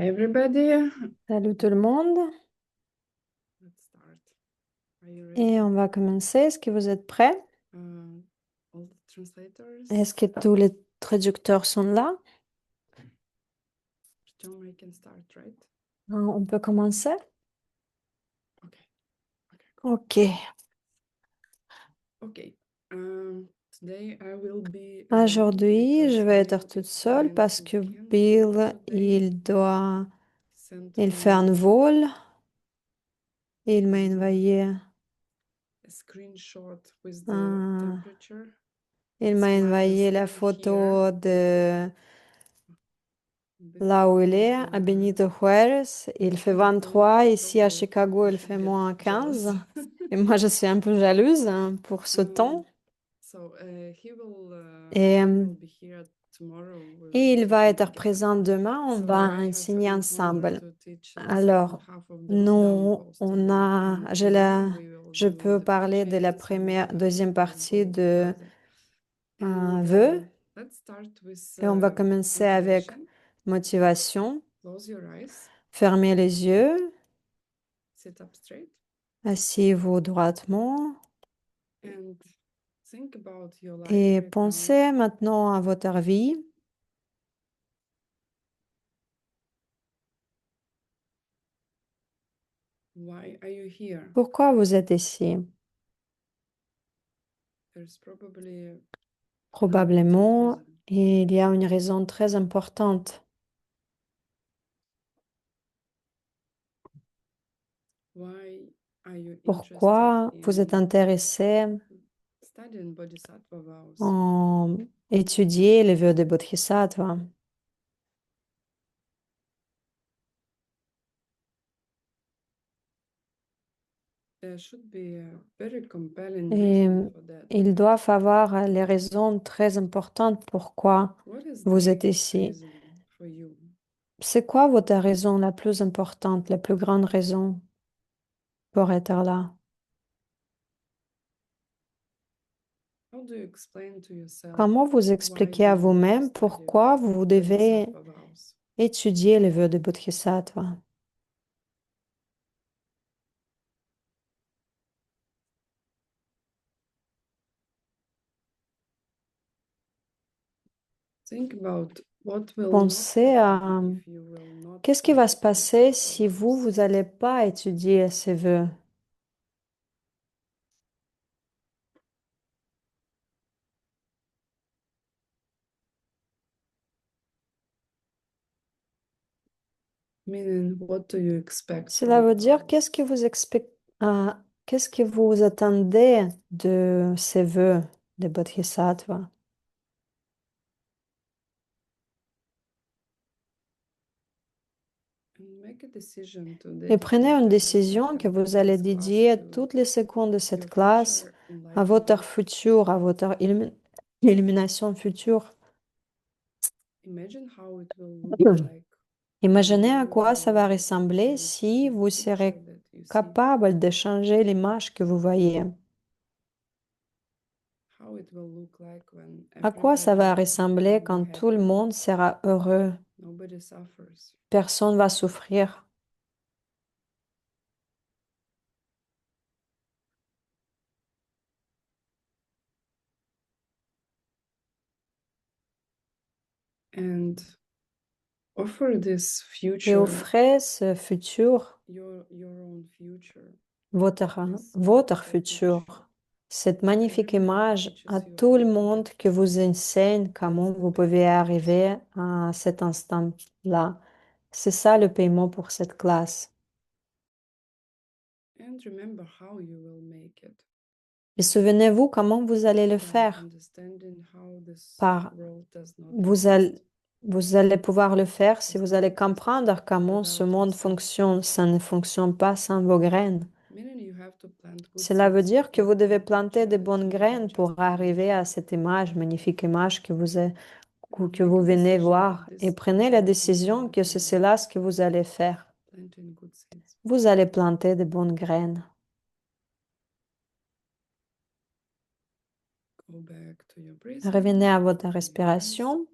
Everybody, Salut tout le monde. let's start. Are you Et ready? on va commencer. Est-ce que vous êtes prêts? All the translators. Est-ce que tous les traducteurs sont là? John, I can start, right? On peut commencer? Okay. Okay, cool. Ok. Okay. Today I will be alone Aujourd'hui, je because vais Bill être toute is seule flying parce to que Kansas Bill, today. Sent il fait me un vol. Il m'a uh, envoyé a screenshot with the un- temperature. il It's m'a envoyé la -3 here. photo de là où il Before est, à Benito Juárez. Il fait Bill 23. Ici à probably Chicago, il fait get moins jealous. 15. Et moi, je suis un peu jalouse hein, pour ce Um, temps. So Et, he euh, will be here tomorrow. et We'll il va listen être together. présent demain. On So va I have enseigner an honor ensemble. to teach the second Alors, half of the lockdown nous, post on today, a, and j'ai tomorrow la, we will je do peux the parler de la pre-chains and première, deuxième partie go de further. un And vœu. let's start with Et on va commencer avec motivation. motivation. Close your eyes, Fermez les yeux, sit up straight, asseyez-vous droitement and think about your life et right now. pensez maintenant à votre vie. Why are you here? Pourquoi vous êtes ici? There's probably an important Probablement, reason. il y a une raison très importante. Why are you interested Pourquoi vous êtes in intéressé studying Bodhisattva vows? en étudier les vœux de Bodhisattva? There should be a very compelling Et reason for that. ils doivent avoir les raisons très importantes pourquoi What is the vous êtes biggest ici. reason for you? C'est quoi votre raison la plus importante, la plus grande raison pour être là? How do you explain to yourself Comment vous why expliquez do à you need to vous-même study pourquoi vous devez Bodhisattva vows? étudier les vœux de Bodhisattva? Think about what will not Pensez happen à if you will not qu'est-ce qui va study se passer Bodhisattva si vous, vows. vous n'allez pas étudier ces vœux? Meaning, what do you expect Cela from veut the dire vows? qu'est-ce que vous attendez de ces vœux de Bodhisattva? And make a decision to Et prenez une dedicate every décision que second of vous allez this class dédier to toutes les secondes de cette your classe future à votre enlightenment. futur, à votre illumination future. Imagine how it will look like when Imaginez à you quoi will ça va able to ressembler change si this vous picture serez that you see, capable de changer l'image que vous voyez. how it will look like when À quoi ça va everybody ressembler will be quand tout le happy, monde sera heureux? nobody suffers. Personne va souffrir. And offer this Et future, offrez ce futur, your own future, votre beautiful picture futur, cette to magnifique everybody who image à teaches you tout le how to monde get que this. vous enseigne That's comment the vous pouvez payment for this. arriver à cet instant-là. C'est ça le paiement pour cette classe. And remember how you will make it Et souvenez-vous comment vous allez le by faire. understanding how this Par, world does not vous allez, exist, vous allez pouvoir le faire si does vous not allez exist comprendre comment ce without your monde seeds. fonctionne. Ça ne fonctionne pas sans vos graines. Meaning you have to plant good Cela veut seeds dire que for vous devez the planter picture de that bonnes you have graines just pour arriver à cette image, magnifique image que make vous a venez decision that voir. Et this prenez is la what you will décision be que c'est doing, cela ce que vous allez faire. planting good seeds. Vous allez planter de bonnes graines. Go back to your Revenez breathing, à votre open your eyes. respiration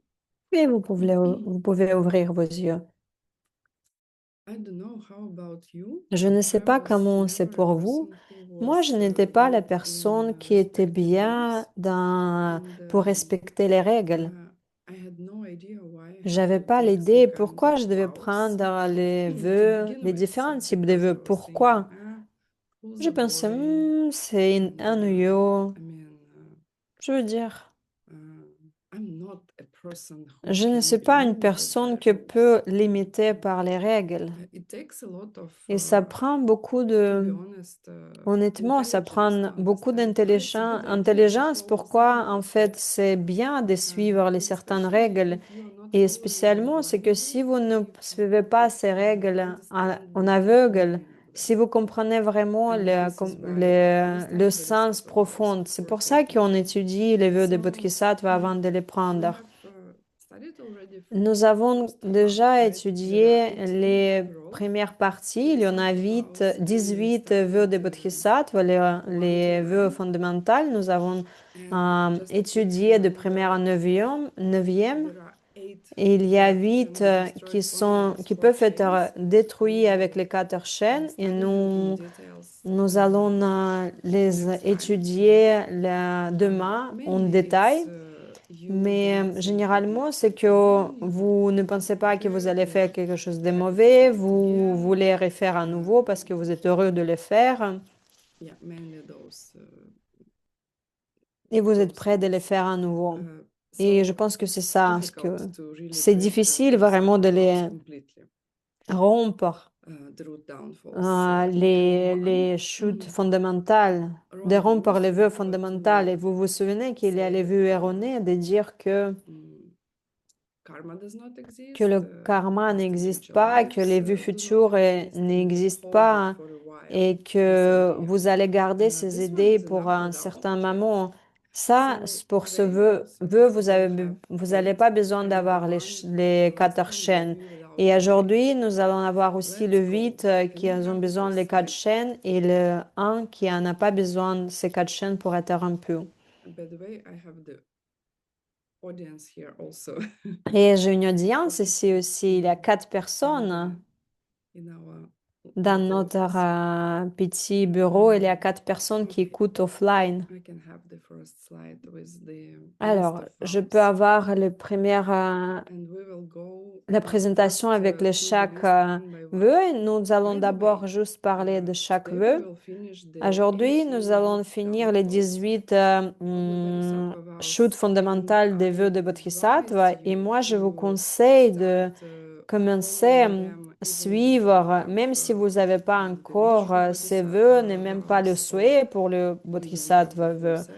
et vous pouvez ouvrir vos yeux. I don't know how about you. Je ne sais I pas was comment c'est never a pour vous. person who Moi, je was n'étais pas la good in personne qui était respecting bien rules, dans, and pour respecter les règles. I had no idea why I had J'avais to pas take some l'idée kind of pourquoi je devais vows prendre les to vœux, begin les with, différents types de because vœux. I was thinking, Pourquoi? who's Je a pensais, boy? C'est And ennuyeux. I mean, Je veux dire, I'm not a person who je ne can suis be pas une limited by personne qui rules. peut limiter par les règles. It takes a lot of, Et ça prend beaucoup to be de... honest, Honnêtement, ça intelligence to prend beaucoup understand why it's a good idea to d'intelligence. follow some Pourquoi, en rules. fait, c'est bien de suivre les certaines Especially règles. if you're not Et following them spécialement, c'est que si blindly, vous ne and suivez pas ces règles understand en the aveugle, meaning of them. si vous comprenez vraiment And this is why I le understand there is sens lot of vows profond, c'est were pour ça taken. qu'on étudie les vœux de So Bodhisattva avant de les we prendre. have studied already Nous avons first half, déjà right? There are étudié 18 les overall premières parties. Il y en a Bodhisattva 8, vows, and we 18 vœux studied de Bodhisattva, one to les vœux nine. fondamentaux. Nous avons And just to keep you étudié de in première à the, neuvième. there are eight Et il y a that 8 can be destroyed only with qui four peuvent être chains. détruits We avec les 4 chaînes. Et study them in details. nous allons les Next time. étudier demain en Mainly, it's détail. you Mais don't think you did généralement, c'est something que wrong, you don't vous ne want to pensez go pas que vous there, allez you faire quelque chose de happy to mauvais, do it vous again. voulez refaire à nouveau parce que vous êtes heureux de le faire Yeah, mainly et vous êtes those prêt de le things. faire à nouveau. Et je So pense que c'est it's ça, ce difficult que to really c'est break difficile vraiment Bodhisattva de vows les completely. rompre, The root downfalls. And one les chutes fondamentales, de wrong rompre rules les you vœux know fondamentaux. Et to vous vous souvenez qu'il y a say les that vœux erronés de dire mm, karma does not que exist, le karma past and n'existe future pas, que lives les vues do not futures exist, and n'existent hold it pas for a while, et this que idea. vous allez garder ces This one idées is an pour un upper down. certain moment. Ça, So pour ce they vœu, also have, they have vous n'allez eight, pas besoin and d'avoir one les last 4 one will chaînes. be without Et aujourd'hui, chains. nous allons avoir aussi le Let's go. 8 Can qui we ont have the besoin des first 4 slide? chaînes et le un qui n'en a pas besoin de ces 4 chaînes pour être rompu. By the way, I have the audience here also. Et j'ai une audience Okay. ici aussi. Il y a 4 personnes. In our Dans little notre office. petit bureau, il y a 4 personnes qui Okay. écoutent offline. I can have the first slide with the list Alors, of je peux vows. avoir le premier, And we will go la présentation first avec through the chaque list one by one. vœu. Et nous allons By the d'abord way, juste parler de chaque today we vœu. will finish the Aujourd'hui, nous 18 allons finir les downfalls 18 of the Bodhisattva chutes vows, and fondamentales des vœux I de advise Bodhisattva. Et you moi, je vous to conseille de start commencer following them even if you suivre, have même si vous n'avez pas the wish encore for ces vœux, n'est Bodhisattva même pas le vows, or souhait pour le you don't have the Bodhisattva full vœu. set.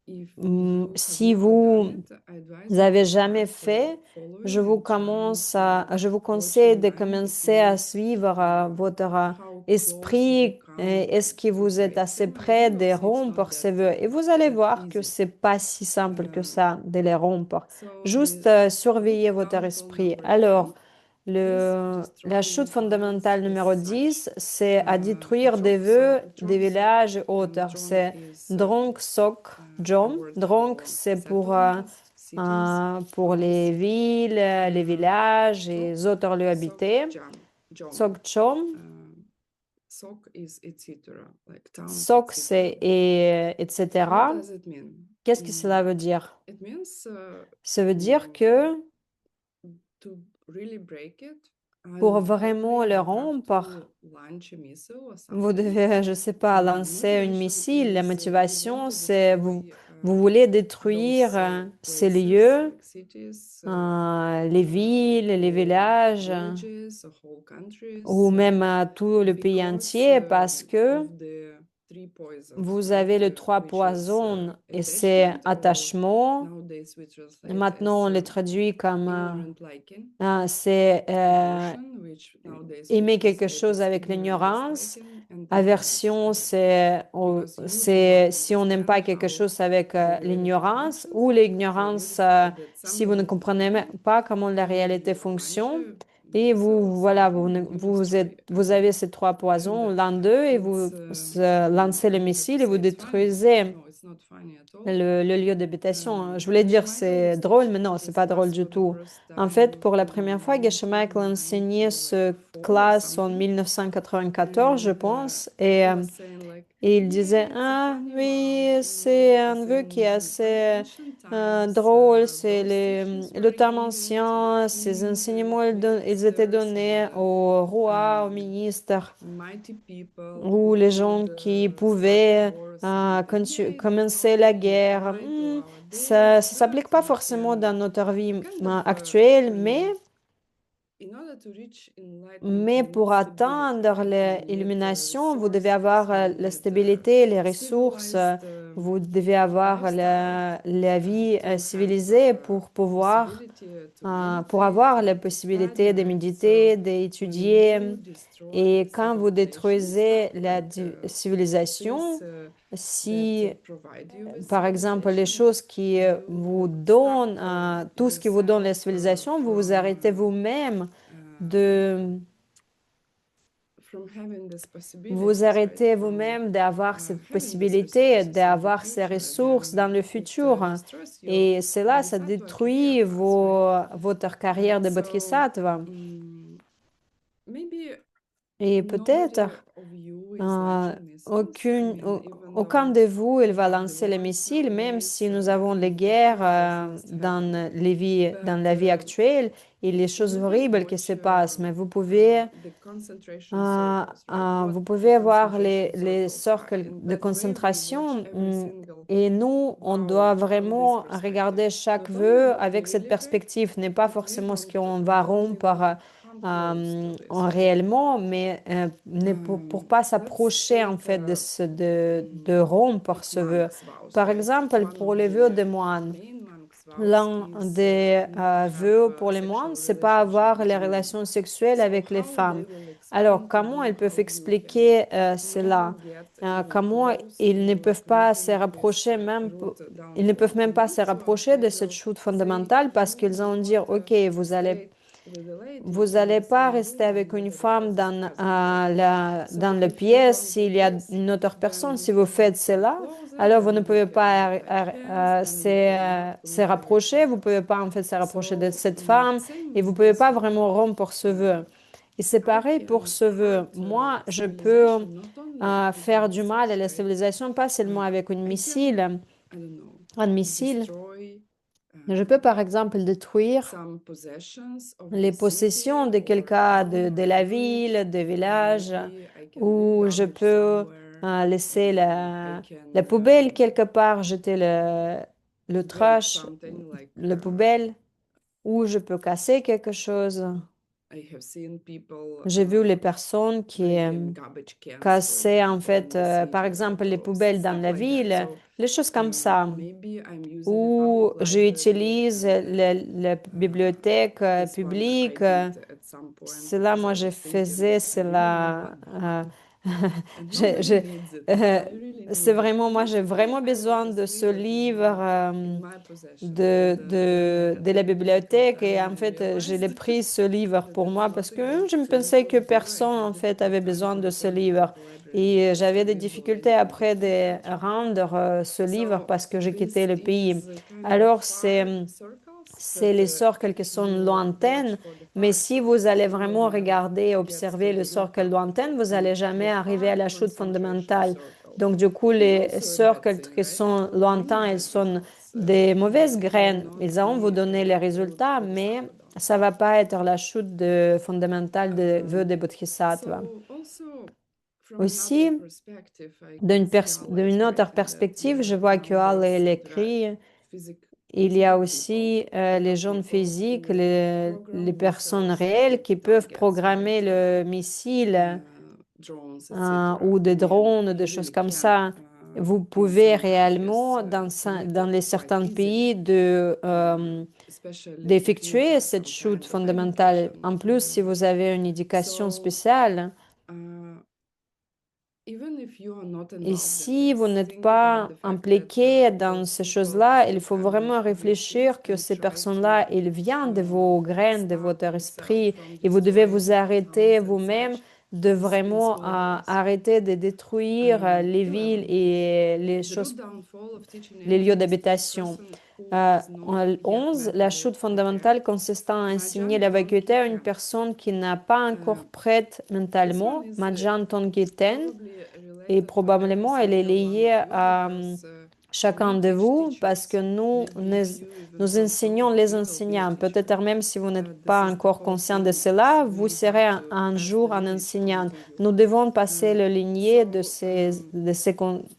If you have Si never done vous it, I advise you n'avez to jamais start fait, following and trying to je vous watch conseille your de mind. It commencer à means suivre votre how close you esprit. come Est-ce que to vous êtes break assez them. And you prêt will de see it's not rompre ces vœux? Et vous allez that voir que easy. c'est pas si simple que ça de les rompre. So Juste the surveillez root votre downfall esprit. number 10 Alors, is la chute destroying towns fondamentale as numéro such. 10, c'est à détruire des vœux des Drunk Sok, villages et and hauteurs. Jom C'est is Drong Sok a Jom. word Drong, for c'est settlements, cities, pour les towns. villes, les villages et les Sok, autres lieux Sok, habités. Jom. Sok Chom. Sok is etc. Like towns, Sok, etc. c'est et, What etc. does it mean? Qu'est-ce que cela veut dire? It means Ça veut dire que to really break it, pour probably vraiment le you have rompre, to launch a missile or vous something. devez, je sais pas, lancer une Motivation missile. La is you want motivation, to c'est destroy vous voulez those détruire ces places lieux, like cities, les villes, les whole villages, villages, whole ou countries, même tout le pays because entier, parce que of the three poisons, vous right? avez le trois Which is poisons et c'est attachment, or attachement. nowadays we translate Maintenant, as on le traduit comme ignorant liking. c'est Aversion, which nowadays we aimer quelque translate chose as avec ignorant l'ignorance. disliking, and avarice, Aversion, because you do c'est not si on n'aime pas understand quelque how chose avec the reality l'ignorance, functions. ou So you l'ignorance decide that si vous something ne is comprenez broken, pas comment la and réalité you launch fonctionne. a Et missile or voilà, something, and you vous destroy êtes, vous avez ces trois and poisons, l'un d'eux, et it's vous lancez le maybe missile et vous say it's funny, but détruisez no, it's not funny at all. le lieu d'habitation. Je voulais dire c'est Geschmeichel drôle, mais stage non, c'est is pas drôle class du for the tout. first En fait, time pour la première in fois, Geschmeickel enseignait ce 1994 or classe en something. 1994, je And pense, he was saying like, et il yeah, disait, it's a ah funny oui, one, c'est un because vœu qui est back in assez ancient times, drôle, c'est those teachings le were temps given to the ancien, ces king, enseignements, ils étaient ministers, donnés and au roi, au um, ministre, mighty people ou who les could gens qui start pouvaient wars, and yeah, it does commencer not la really guerre. apply to our Ça days, ne but s'applique pas we forcément dans can notre vie kind of, actuelle, you know, in order to reach enlightenment, mais we need pour stability, atteindre right? We need l'illumination, vous devez resources, avoir we la need stabilité, les ressources, civilized vous devez avoir lifestyle la vie to have civilisée pour pouvoir, possibility to pour meditate, avoir la to possibilité de study, right? So méditer, when d'étudier. you destroy Et the quand vous civilizations, détruisez la like things civilisation, that si provide you with par exemple, les civilization, choses qui you vous would donnent, tout ce qui vous donne la yourself civilisation, vous vous arrêtez vous-même de, from having these vous possibilities, right? arrêtez From vous-même d'avoir cette having these possibilité, resources in the d'avoir ces future, ressources dans then le it futur. destroys your Et cela, ça bodhisattva career détruit path, right? votre carrière de So bodhisattva. maybe Et nobody peut-être of you is launching missiles. I mean, even aucun though de vous, il we va have the lancer les wars missiles, même nowadays, si nous avons les and guerres horrible things happen. dans But la vie actuelle et les choses you can horribles qui se watch passent. Mais vous pouvez, the concentration circles, right? What vous the pouvez voir concentration les circles are. cercles In de that way, we watch concentration. every single Et nous, on doit vow from this vraiment perspective. regarder chaque Not only vœu what we avec cette really break, perspective, n'est pas but we forcément ce don't qu'on we va don't rompre even come close to this, right? réellement, mais pour pas Let's s'approcher en take fait de rompre like ce vœu. monks' vows, Par right? exemple, One pour of les vœux the des moines. main monks' vows L'un is des not to have vœux pour les moines, sexual c'est pas relationship avoir with les women. relations sexuelles So avec les how they femmes. will Alors, explain to comment ils you peuvent how you can expliquer never cela? get even Comment close ils ne to peuvent pas se making this rapprocher root ils ne peuvent downfall? même pas And se so rapprocher de they cette will chute say, fondamentale parce you qu'ils do vont not dire, OK, stay with a lady vous in allez the pas same rester room avec une with a femme dans, peasant girl. dans So la if you pièce don't do s'il y a this, une autre then personne. you Si vous faites cannot come cela, closer, alors vous ne then you pouvez cannot pas touch hands, and you cannot se marry rapprocher, vous her. pouvez pas en fait se rapprocher de So cette femme same et vous with pouvez this pas one. vraiment rompre ce vœu. Et c'est I pareil pour can ce vœu. hurt Moi, je peux civilization not only with faire du mal à missiles, la right? civilisation, pas seulement avec une I can, missile, I don't know, un missile. destroy Je peux par exemple détruire some possessions of les the city possessions de or quelqu'un town de or la village. ville, de village, Maybe I can leave ou je garbage peux somewhere. laisser I la can poubelle quelque part, jeter le break trash, something like le poubelle, ou je peux casser quelque chose. I have seen people J'ai vu les personnes qui breaking garbage cans, for cassaient en example, in fait, the par city or exemple, les those poubelles dans stuff la like that. ville, So les choses comme ça. maybe I'm using a Ou public library j'utilise and la bibliothèque this one I publique. did at some point Cela, because moi, I je was thinking, faisais you know cela. what, and je- nobody je- needs it, but euh, I really c'est need it. vraiment, And moi, it's j'ai okay, vraiment I will besoin de just ce leave it livre in my possession when I had de la very difficult bibliothèque. Et time. en I fait, je l'ai realized pris ce livre that pour it's moi not parce a que good je me thing pensais to que do. I personne, had en fait, difficult avait time besoin to de ce return it to livre. the library Et because j'avais they des didn't believe difficultés in the après de convention. rendre ce livre So parce que j'ai quitté this le pays. is kind of Alors, far circles c'est that les cercles qui sont you watch lointaines, for the mais far si vous circles, allez you will vraiment never regarder et get to observer le the root cercle lointain, downfall. vous And allez jamais the arriver à far la chute concentration fondamentale. circles Donc, du coup, is les also a bad cercles thing, qui right? sont We need lointains, ils bad sont results, des but mauvaises it will graines. not Ils vont vous be donner les a root résultats, mais bodhisattva ça downfall. va pas être la chute fondamentale de vœux des bodhisattvas. So also from another Aussi, perspective, I can see Allah is d'une autre writing that perspective, je vois que Allah numbers il drive écrit. Il y a physical people, aussi les real gens people physiques, who les program personnes missiles, réelles qui peuvent targets, right? programmer le missile Drones, etc. ou I des mean, drones, des you choses really comme can ça. Vous in pouvez some countries réellement, commit dans it les quite certains pays, easily, especially if you d'effectuer have cette some chute kind of fondamentale. education. En plus, si vous avez une éducation So spéciale, uh, even if you are not et involved in si vous this, n'êtes think about pas the fact that impliqué dans those ces people choses-là, il who faut come vraiment with these things réfléchir que and ces try to personnes-là, ils viennent de vos graines, de stop votre yourself esprit, from et vous devez destroying vous your arrêter towns and vous-même such. de as in vraiment small areas. arrêter de détruire les villes 11. et les The root choses, downfall of teaching les lieux anything is that the d'habitation. person who has not yet 11, la mentally chute prepared. fondamentale consistant à enseigner Majan la vacuité à une Tongiten. personne qui n'a pas encore prête This one mentalement, is Majan Tongiten, probably et related to every probablement elle est single one liée of you à because chacun we de teach vous parce que teachers. nous, We give you, even nous though some enseignons of les you will be a enseignants. teacher. Peut-être même si vous n'êtes This pas is the encore whole conscient de thing because cela, vous we serez have to un pass the jour un knowledge on enseignant. to you. Nous devons passer le ligné de So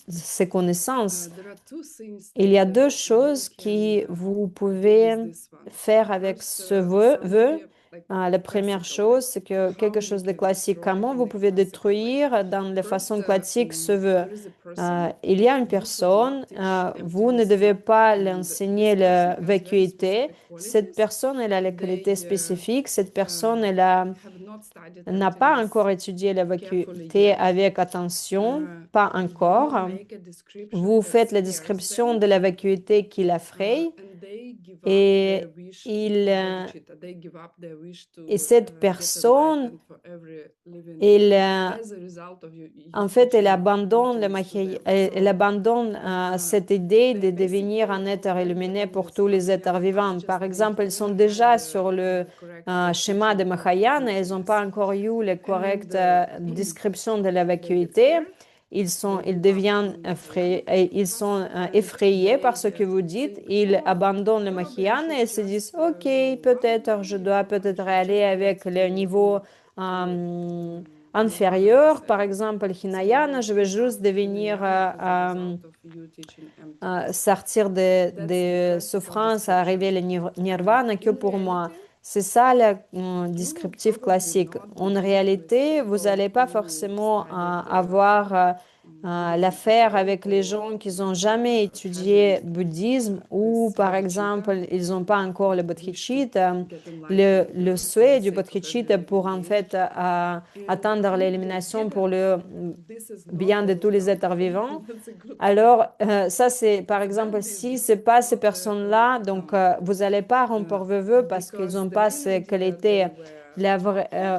ces connaissances. there are two things Il that y a deux you choses can qui vous do pouvez with this one. faire avec First, ce vœu. somebody like La première classical, like chose, c'est que how quelque you chose de can classique. destroy Comment in vous a pouvez classical way. détruire dans la First, façon classique ce vœu? there is a person Il y a une you should not personne, teach vous ne emptiness devez to, pas and l'enseigner this person la has very vacuité. specific Cette qualities. personne, elle a les qualités They spécifiques. Cette personne, elle have not studied n'a pas emptiness encore étudié la carefully vacuité yet. avec attention, pas You encore. make a description Vous that faites la scares description them, de la vacuité qui l'effraie and they give up their et wish il, for bodhicitta. They give up their wish et to cette get personne, enlightened for every living il, as a result of en you fait, elle teaching abandonne, emptiness to them. elle So abandonne cette idée de devenir basically un être already illuminé on pour this tous one les we have êtres a touch, vivants. just Par they exemple, elles sont haven't had déjà sur le correct schéma de teaching of Mahayana, elles n'ont pas emptiness. encore eu les And correctes descriptions de la they get vacuité. scared, they Ils give up deviennent on Mahayana effrayés, et ils path, sont and effrayés par they ce que vous dites. think, Ils oh, abandonnent le probably I Mahayana should et se disent, just OK, go one peut-être je way, dois or I peut-être should aller just get avec le to, niveau to nirvana inférieur, par myself. exemple, Hinayana, So je vais juste devenir Hinayana, as a result of you teaching emptiness, sortir that's the de classical souffrance, arriver description. le nirvana que In pour moi. reality, C'est ça le you will descriptif probably classique. not En deal with réalité, vous people n'allez pas who forcément studied avoir Buddhism at l'affaire all avec les gens or qui n'ont jamais étudié haven't bouddhisme ou, this par bodhicitta exemple, ils n'ont pas encore le wish to bodhicitta. get enlightened Le for the souhait du sake of every bodhicitta pour living en being. fait And atteindre if they l'élimination pour didn't, le this is not bien de all tous of les them. êtres vivants. That's a good thing. Alors, ça, c'est par It's a exemple, bad si business. c'est pas It's ces not a correct personnes-là, donc account. vous n'allez pas remplir vos vœux parce qu'ils Because n'ont the pas main ces idea they qualités. were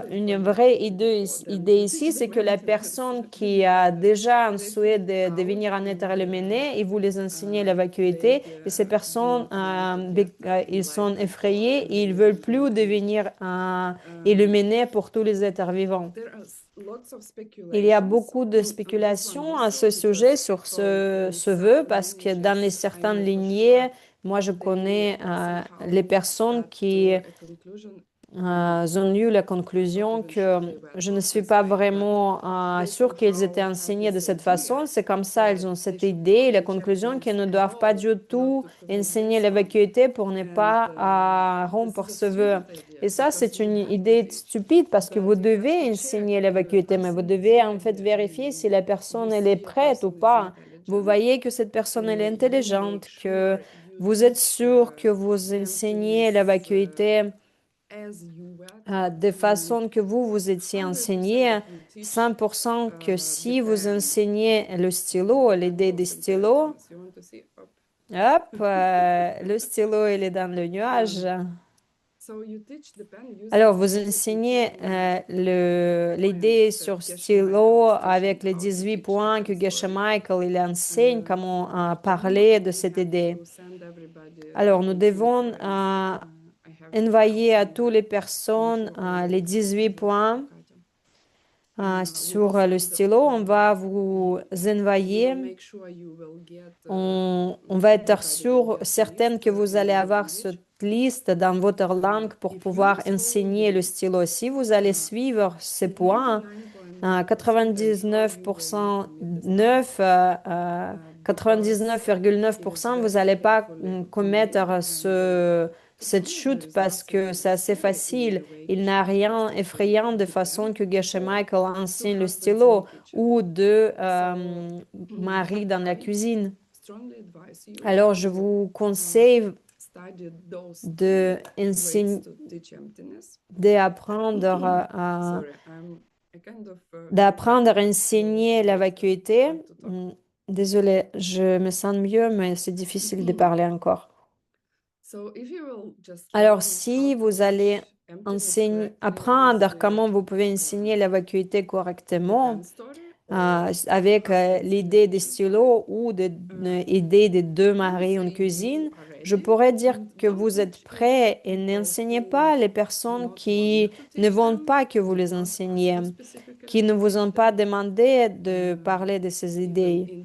Une perfectly vraie idée, for them idée to ici, teach the c'est que la maintenance, personne qui and a déjà un they souhait figured de out, devenir un être and illuminé, et vous les enseignez la they vacuité, et ces do personnes, not want to get ils sont enlightened for effrayés, et every ils veulent living plus being. devenir Um, illuminés pour tous les êtres vivants. there are lots of Il y a speculations beaucoup de on this one spéculations à ce also sujet because sur from ce vœu some parce que dans les lineages I certaines know for sure lignées, moi je they connais les somehow personnes got qui to a conclusion. ont eu la I'm not conclusion even sure que they were je ne taught suis this pas way, but vraiment they sûre qu'ils étaient somehow had enseignés de this cette façon. idea C'est comme ça, that ils ont they cette should idée et not la teach conclusion qu'ils emptiness ne at doivent pas all, du not tout to commit enseigner this la one. vacuité pour ne And pas this rompre is a ce vœu. stupid idea Et ça, because c'est you une have to idée teach, stupide parce que vous but you have to devez check enseigner la whether a vacuité, mais vous person is devez en fait ready. vérifier And si la you personne elle est see a prête ou person is pas. Vous intelligent, voyez que cette personne elle est you make intelligente, que sure you vous êtes teach sûr que vous enseignez la emptiness vacuité as you were de taught, and façon que vous étiez 100% enseigné, of you teach 100% que the si vous pen. enseignez le The stylo, pen l'idée des goes into stylos, emptiness. You want to see? Up. hop, le stylo, il est dans le nuage. So you teach the pen using Alors, vous all the enseignez teaching l'idée points sur that Geshe Michael stylo is teaching avec les how to 18 teach the points que pen Geshe story. Michael il enseigne, comment After parler de we cette have idée. to send everybody Alors, nous YouTube devons friends. I have to tell envoyer à toutes somewhere. les I'm personnes sure I les will. 18 Здравствуйте, points Katya. We will sur le send, stylo. On va vous we will envoyer. make sure you will get On va être everybody will sûr, get certaine list que vous allez in your avoir cette language. liste dans votre langue pour If you pouvoir follow enseigner le this, stylo. Si vous allez suivre ces with points, 99.9%, I'm sure you will not commit this time. Because if 99,9%, vous very n'allez pas carefully do, commettre and cette follow the chute parce results, you que c'est will assez see in facile. the way Il Geshe n'a Michael is rien teaching effrayant de the pen, façon que Geshe or Michael to enseigne le husbands in the stylo kitchen. ou de So mari dans la I cuisine. strongly advise you Alors, je to vous conseille study those de two ways enseigner, to teach emptiness. d'apprendre Sorry, I'm a kind of d'apprendre à hyperactive, so enseigner la it's vacuité. hard to talk. Désolée, je me sens mieux, mais c'est difficile de parler encore. So if you will just Alors, learn how si to vous allez teach apprendre comment vous pouvez enseigner la vacuité correctement avec l'idée de stylo ou l'idée de deux maris en cuisine, je pourrais dire que vous êtes prêt et n'enseignez pas les personnes qui ne veulent pas que vous les enseigniez, qui ne vous ont pas demandé de parler de ces idées.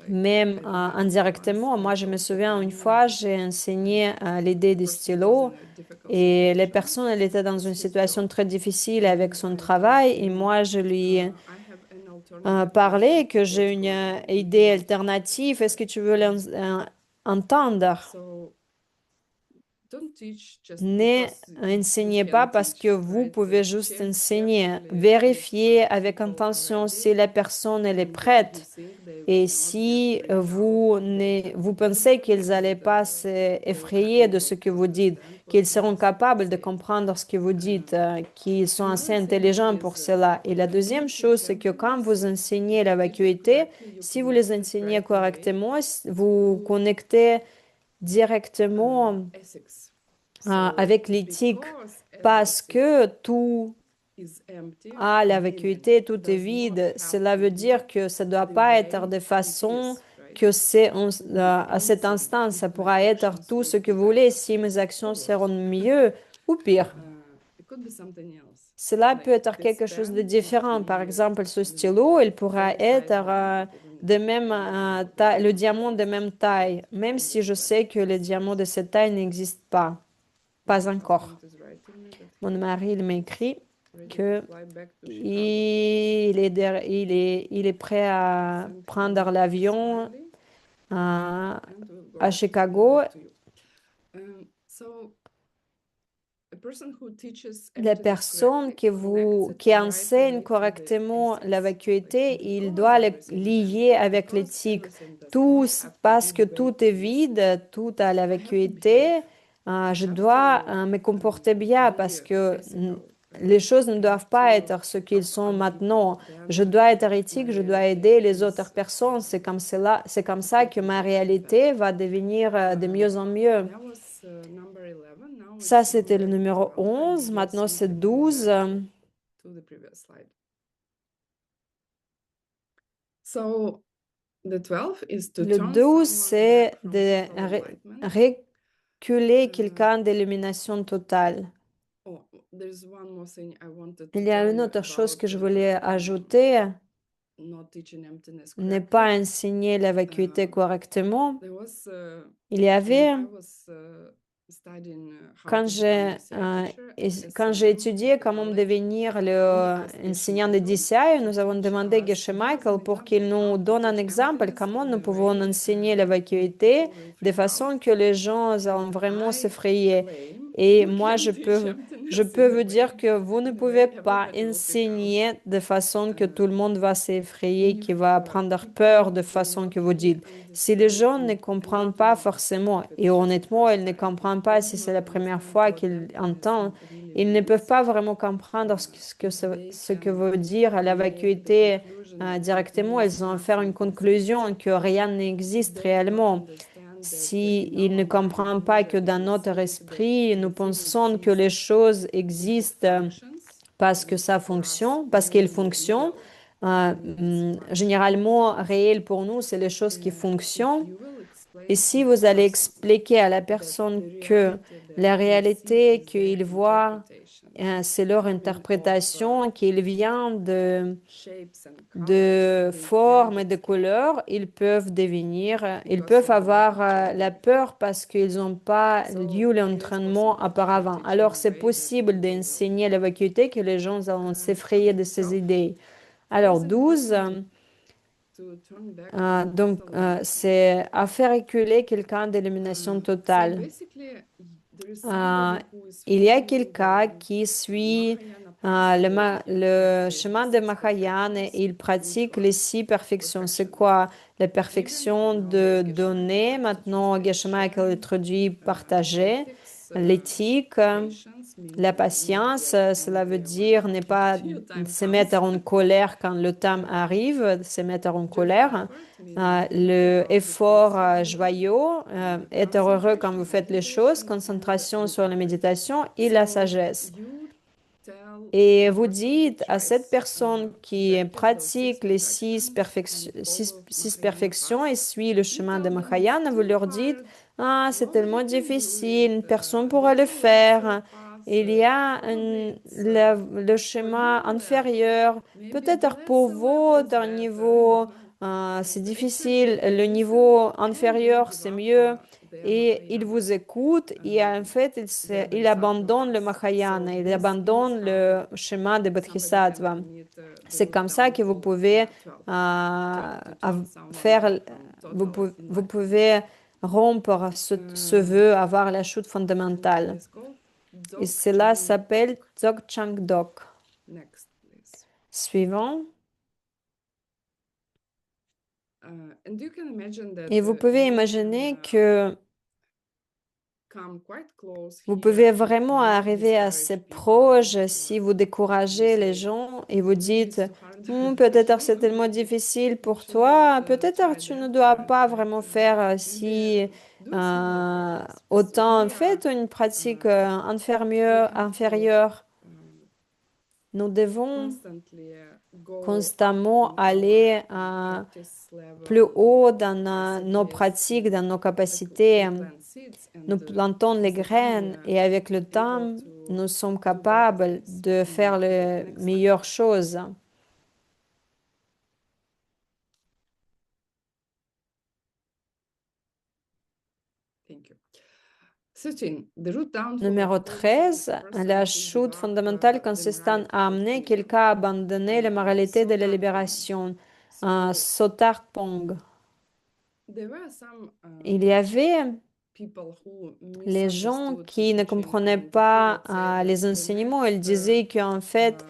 Même indirectement, moi je me souviens une fois, j'ai enseigné l'idée du stylo et les personnes, elles étaient dans une situation très difficile avec son travail et moi je lui parler, que j'ai une idée alternative. Est-ce que tu veux l'entendre? Ne enseignez pas parce que vous pouvez juste enseigner. Vérifiez avec intention si la personne elle est prête. Et si vous pensez qu'ils n'allaient pas s'effrayer de ce que vous dites, qu'ils seront capables de comprendre ce que vous dites, qu'ils sont assez intelligents pour cela. Et la deuxième chose, c'est que quand vous enseignez la vacuité, si vous les enseignez correctement, vous connectez directement avec l'éthique parce que tout la vacuité, tout est vide. Cela veut dire que ça ne doit pas être de façon que à cet instant, ça pourra être tout ce que vous voulez si mes actions seront mieux ou pire. Cela peut être quelque chose de différent. Par exemple, ce stylo, il pourra être de même le diamant de même taille, même si je sais que le diamant de cette taille n'existe pas. Pas encore. Mon mari, il m'écrit que il est prêt à prendre l'avion à Chicago. La personne qui enseigne correctement la vacuité, il doit le lier avec l'éthique. Tout, parce que tout est vide, tout a la vacuité, je dois me comporter bien parce que les choses ne doivent pas être ce qu'ils sont maintenant. Je dois être éthique, je dois aider les autres personnes. C'est comme ça que ma réalité va devenir de mieux en mieux. Ça, c'était le numéro 11. Maintenant, c'est 12. Le 12, c'est de reculer quelqu'un d'illumination totale. Il y a une autre chose que je voulais ajouter, ne pas enseigner la vacuité correctement. Il y avait, quand j'ai étudié comment devenir enseignant de DCI, nous avons demandé à Geshe Michael pour qu'il nous donne un exemple comment nous pouvons enseigner la vacuité de façon que les gens vont vraiment s'effrayer. Et moi, je peux vous dire que vous ne pouvez pas enseigner de façon que tout le monde va s'effrayer, qui va prendre peur de façon que vous dites. Si les gens ne comprennent pas forcément, et honnêtement, ils ne comprennent pas si c'est la première fois qu'ils entendent, ils ne peuvent pas vraiment comprendre ce que veut dire la vacuité directement. Ils vont faire une conclusion que rien n'existe réellement. Si ils ne comprennent pas que dans notre esprit, nous pensons que les choses existent parce que ça fonctionne, parce qu'elles fonctionnent. Généralement, réel pour nous, c'est les choses qui fonctionnent. Et si vous allez expliquer à la personne que la réalité qu'il voit, c'est leur interprétation, qu'il vient de formes et de couleurs, ils peuvent avoir la peur parce qu'ils n'ont pas eu l'entraînement auparavant. Alors, c'est possible d'enseigner la vacuité que les gens vont s'effrayer de ces idées. Alors, 12, c'est à faire reculer quelqu'un d'élimination totale. Il y a quelqu'un qui suit le chemin de Mahayana et il pratique les 6 perfections. C'est quoi? La perfection de donner, maintenant Geshe Michael traduit partager, l'éthique, La patience, cela veut dire ne pas se mettre en colère quand le temps arrive, se mettre en colère. Le effort joyeux, être heureux quand vous faites les choses, concentration sur la méditation et la sagesse. Et vous dites à cette personne qui pratique les six perfections et suit le chemin de Mahayana, vous leur dites, ah, c'est tellement difficile, personne ne pourra le faire. Il y a le chemin inférieur. Peut-être pour votre niveau, c'est difficile. Le niveau inférieur, c'est mieux. Et il vous écoute et en fait, il abandonne le Mahayana, il abandonne le chemin de Bodhisattva. C'est comme ça que vous pouvez faire, vous pouvez rompre ce vœu, avoir la chute fondamentale. Et cela s'appelle Dzogchang Dok. Suivant. Et vous pouvez imaginer que vous pouvez vraiment arriver assez proche si vous découragez les gens et vous dites, peut-être c'est tellement difficile pour toi, peut-être tu ne dois pas vraiment faire si autant. Faites une pratique inférieure. Nous devons constamment aller plus haut dans nos pratiques, dans nos capacités. Nous plantons les graines et avec le temps, nous sommes capables de faire les meilleures choses. Numéro 13, la chute fondamentale consistant à amener quelqu'un à abandonner la moralité de la libération. Sotarpong. Il y avait les gens qui ne comprenaient pas les enseignements. Ils disaient qu'en fait,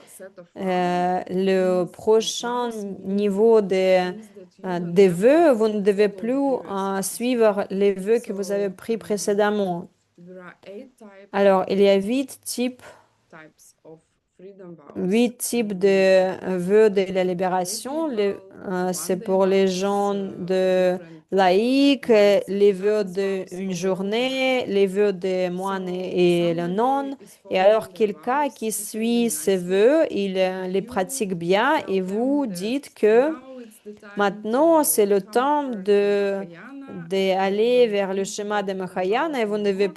le prochain niveau des vœux, vous ne devez plus suivre les vœux que vous avez pris précédemment. Alors, il y a 8 types de vœux de la libération. C'est pour les gens de laïcs, les vœux d'une journée, les vœux des moines et le non. Et alors, quelqu'un qui suit ces vœux, il les pratique bien et vous dites que maintenant, c'est le temps d'aller vers le schéma de Mahayana et vous n'avez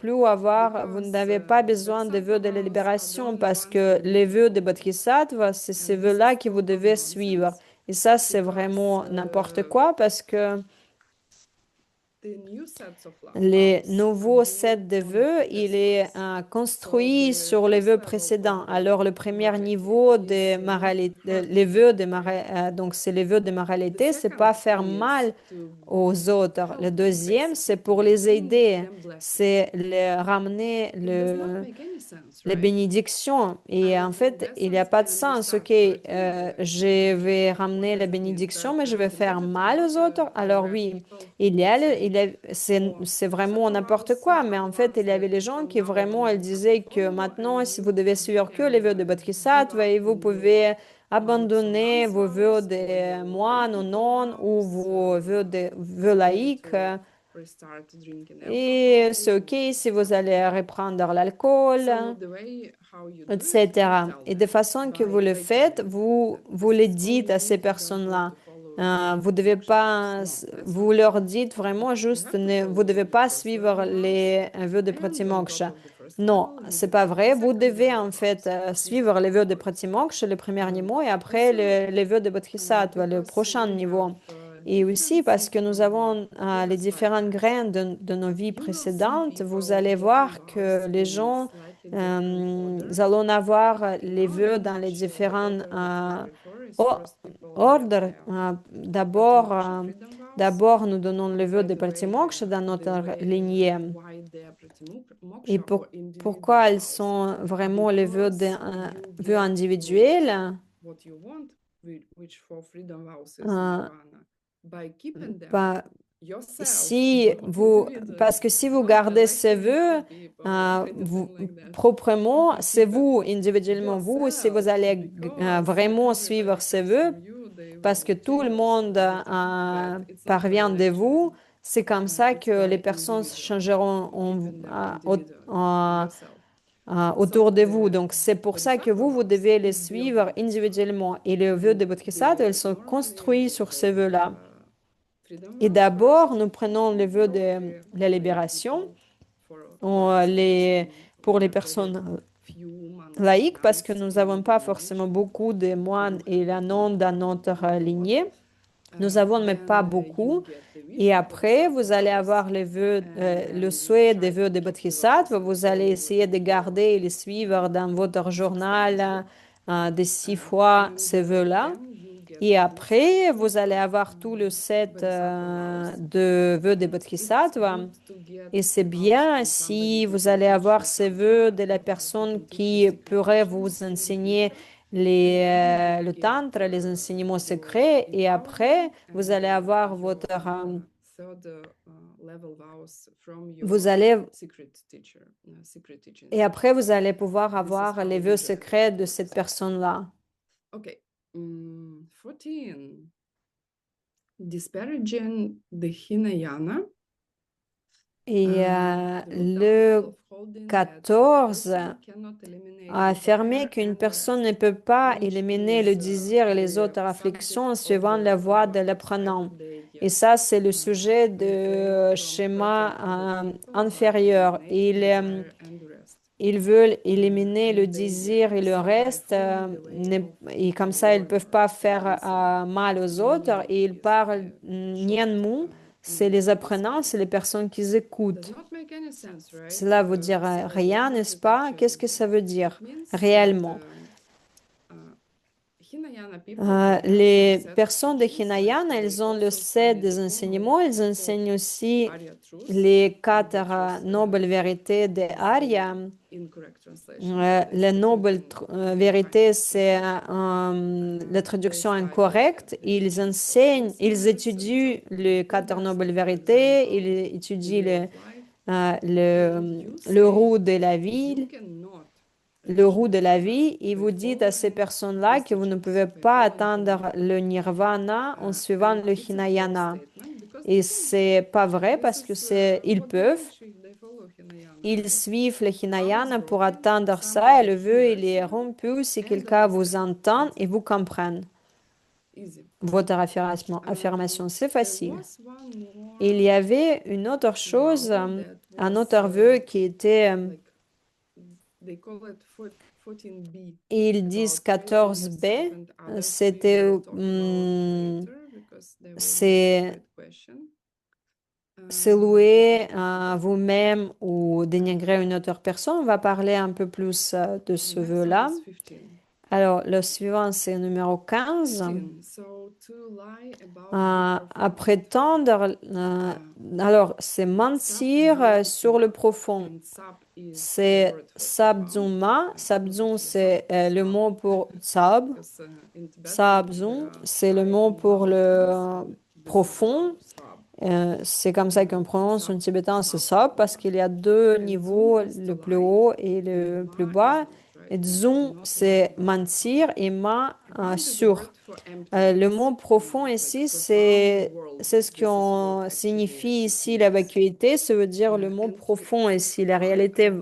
pas besoin de vœux de la libération parce que les vœux de Bodhisattva, c'est ces vœux-là que vous devez suivre. Et ça, c'est vraiment n'importe quoi parce que les nouveaux sets de vœux, il est construit sur les vœux précédents. Alors, le premier niveau de les vœux de donc c'est les vœux de moralité, c'est pas faire mal aux autres. Le deuxième, c'est pour les aider, c'est ramener les bénédictions. Et en fait, il n'y a pas de sens. Ok, je vais ramener la bénédiction, mais je vais faire mal aux autres. Alors oui, c'est vraiment n'importe quoi. Mais en fait, il y avait les gens qui vraiment, elles disaient que maintenant, si vous devez suivre que les vœux de Bodhisattva, et vous pouvez abandonner vos vœux de moine ou non, ou vos vœux laïques. Et c'est OK si vous allez reprendre l'alcool, etc. Et de façon que vous le faites, vous le dites à ces personnes-là. Vous devez pas, vous leur dites vraiment juste, vous devez pas suivre les vœux de Pratimoksha. Non, c'est pas vrai. Vous devez en fait suivre les vœux de Pratimoksha, le premier niveau, et après les vœux de Bodhisattva, le prochain niveau. Et aussi parce que nous avons les différentes graines de nos vies précédentes, vous allez voir que les gens allons avoir les vœux dans les différents ordres. D'abord, nous donnons le vœu de Pratimoksha dans notre lignée. Et pourquoi elles sont vraiment les vœux individuels? Bah, yourself, si vous, parce que si vous not gardez directly ces vœux some people, vous, anything like that. proprement, c'est vous, individuellement, vous, si vous Yourself, allez because vraiment everybody suivre ces comes vœux, from you, they parce que will tout le change monde over time, but it's not a parvient de vous, religion. c'est comme ça It's que les by personnes individual. changeront You depend on individual, yourself. autour So de vous. the Donc, c'est pour ça que Bodhisattva vous vows devez les is built suivre on that. individuellement. Et les vœux de Bodhisattva, ils sont construits sur ces There's vœux-là. freedom Et vows d'abord, first, nous prenons le vœu de la lay libération people for les, some pour les very personnes few monks, laïques, parce que nuns nous in n'avons pas the forcément religion beaucoup de moines who et have la the non dans notre lignée. Nous avons, mais pas then you beaucoup. get the Et wish of après, vous Bodhisattva allez vows avoir les vœux, le and souhait des try vœux to de keep Bodhisattva. yourself Vous allez following essayer de garder et les suivre dans votre 6 journal days. de 6 fois And ces vœux-là. then you get Et the après, insight vous allez avoir tout le set Bodhisattva vows. de vœux de It's Bodhisattva. good to get Et c'est vows bien from somebody si who vous can allez teach avoir you ces vœux tantra, de la who personne can teach you qui secret pourrait teachings vous in the enseigner future. And then you le get tantra, les enseignements your secrets. Et après, empowerment vous and allez avoir your votre, third level vows from vous your allez, secret teacher, secret teachings. et après, vous allez pouvoir This is avoir how les vœux usually secrets it de cette works. personne-là. Okay. 14. Disparaging the Hinayana. Et The le downfall of holding that a 14 person cannot eliminate a affirmé desire qu'une and personne ne rest, peut pas which éliminer le is désir et les the autres subject afflictions en of suivant the la voie de fourth l'apprenant. Friday Et ça, c'est le sujet refrain de from schéma hurting other people by inférieur. eliminating desire and rest. Ils veulent éliminer le And they désir et le rest by reste, following the way et of comme the ça, ils ne peuvent pas learner. faire mal aux autres. Et ils parlent Nyanmu, c'est les apprenants, c'est les personnes qui Does écoutent. not make any sense, right? Cela veut dire So rien, what does n'est-ce it pas? actually Qu'est-ce que mean? ça veut dire It means réellement? that Hinayana people, they have some Les set of personnes de teachings, like Hinayana, they elles ont le also set study des the enseignements, elles four enseignent aussi Arya truths, les quatre which is nobles vérités de is the Arya. incorrect translation, but La it's noble in vérité, French c'est la translation. They traduction study incorrecte. the Ils teachings of enseignent, ils wholesomeness and étudient les quatre self-improvements, nobles like for vérités, example, ils the étudient way of life. euh, And le, you le say roux de la you ville, cannot le reach roux de la nirvana vie, et by vous dites à ces following personnes-là these que vous ne teachings, pouvez by pas following atteindre Hinayana. le nirvana en suivant le It's a false Hinayana. statement because Et they can. c'est pas vrai This parce que is ils what they peuvent. reach if they follow Hinayana, Ils right? suivent le Vows Hinayana pour broken, atteindre ça et somebody le vœu il hears est you rompu si and quelqu'un vous understand. entend That's et it. vous comprenne. Easy. Votre affirmation, c'est There facile. was one more Il y avait une autre chose, vow that un was autre vœu qui était, like they call it 14b ils disent about praising 14b, yourself and others. We c'était, will talk about later because there will be a c'est separate question. se louer vous-même ou dénigrer une autre personne. On va parler un peu plus de ce Next vœu-là. one is 15. Alors, le suivant, c'est numéro 15. 15. So to lie about À the profound prétendre, alors, c'est mentir sur le profond. and sab is the C'est word for profound. sabzuma. Sabzum, c'est le mot pour sab. Because in Tibetan, Sabzum, there are c'est le high mot and pour low le tones. This is profond. sab. C'est comme ça qu'on prononce en tibétain, c'est Sab. sab, parce qu'il y a deux And niveaux, zum is le to plus lie, haut et and le plus ma bas. is not, right? Et We should zum, not c'est lie about mentir, et ma, profound is the sur. word for Le emptiness. mot profond Like ici, profound world. c'est ce This is qu'on what signifie actually ici it la means. vacuité, ça veut dire le mot And profond ici, la to réalité lie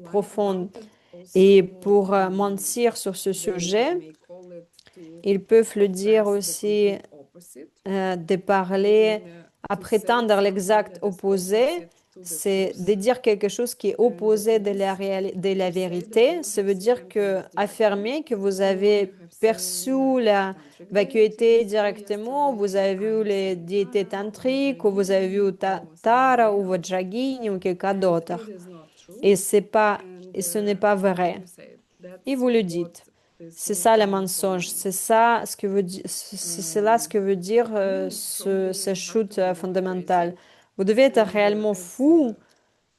profonde. about it Et also, pour mentir sur ce they sujet, may call it to ils peuvent le dire profess the aussi complete opposite, de parler meaning à to say prétendre something l'exact that is opposé, opposite to the c'est truth. de dire quelque chose qui est And opposé it de la, means de la to say that vérité. you Ça have veut seen dire que emptiness directly, affirmer que vous or avez you have perçu seen la tantric vacuité deities. So directement, vous yesterday avez vu I les sang diétés Tara or tantriques, ou vous avez vu Vajrayini or Tara somebody ou else, Vajrayini ou quelqu'un and d'autre. it is not true. Et c'est pas, And et ce n'est pas vrai. you say Et that's vous le what dites. this C'est will ça le come mensonge. from. C'est ça ce que veut dire, c'est là ce que veut dire And from ce being hard chute to be not fondamentale. crazy. Vous devez être And réellement as fou.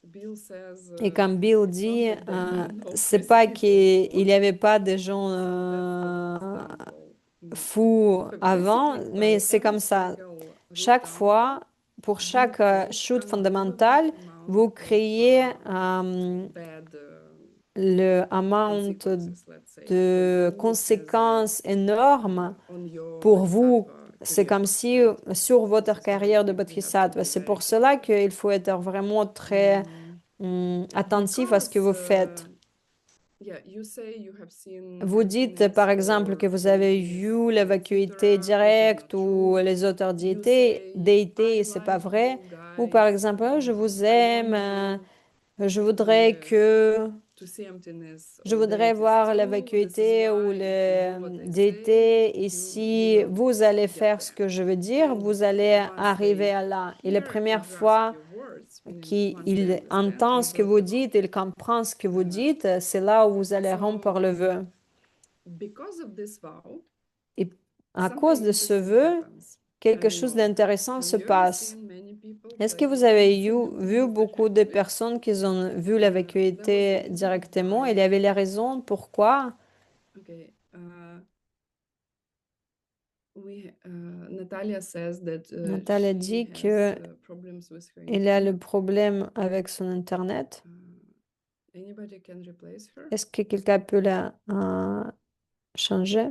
Bill says, Et comme Bill it's not dit, that there were no c'est crazy pas people qu'il before. n'y avait pas de gens So that's the downfall. fous So avant, basically, mais by c'est every comme ça. single root Chaque fois downfall, pour do chaque create chute an fondamentale, equivalent amount vous of créez bad le amount consequences, let's say, for de you as conséquences énormes on your pour vous. bodhisattva C'est career comme path. si And sur this votre is why carrière de we have to bodhisattva, be c'est very pour cela careful. qu'il faut être vraiment très attentif à ce que Because vous faites. yeah, you say you have seen Vous dites, emptiness par exemple, que or vous avez deadness vu la on vacuité Twitter, which is not directe ou true. les auteurs You déités, say, et I c'est pas like vrai. you Ou par guys, exemple, oh, je vous I aime, want you je to be voudrais que to see emptiness je or voudrais deities voir la too. This is vacuité ou why if you les do what I say, déités. Et you si will vous allez get faire ce there. que je veux dire, And vous allez once arriver they à là. Et la hear and première grasp fois your words, meaning once they qu'il understand, entend you ce que will vous give up. dites, il comprend ce que vous dites, c'est là où vous allez rompre So le vœu. because of this vow, Et à cause something de ce interesting vœu, happens. I quelque don't chose know. d'intéressant Have se you ever passe. seen many people Est-ce que vous playing avez with vu that beaucoup de actually personnes qui ont vu la there was a vacuité reason directement? Il y why. avait les raisons pourquoi. Okay, Natalia says that Natalia she dit has que problems with her il a le internet. problème avec son Internet. Anybody can replace her? Est-ce que quelqu'un peut la changer?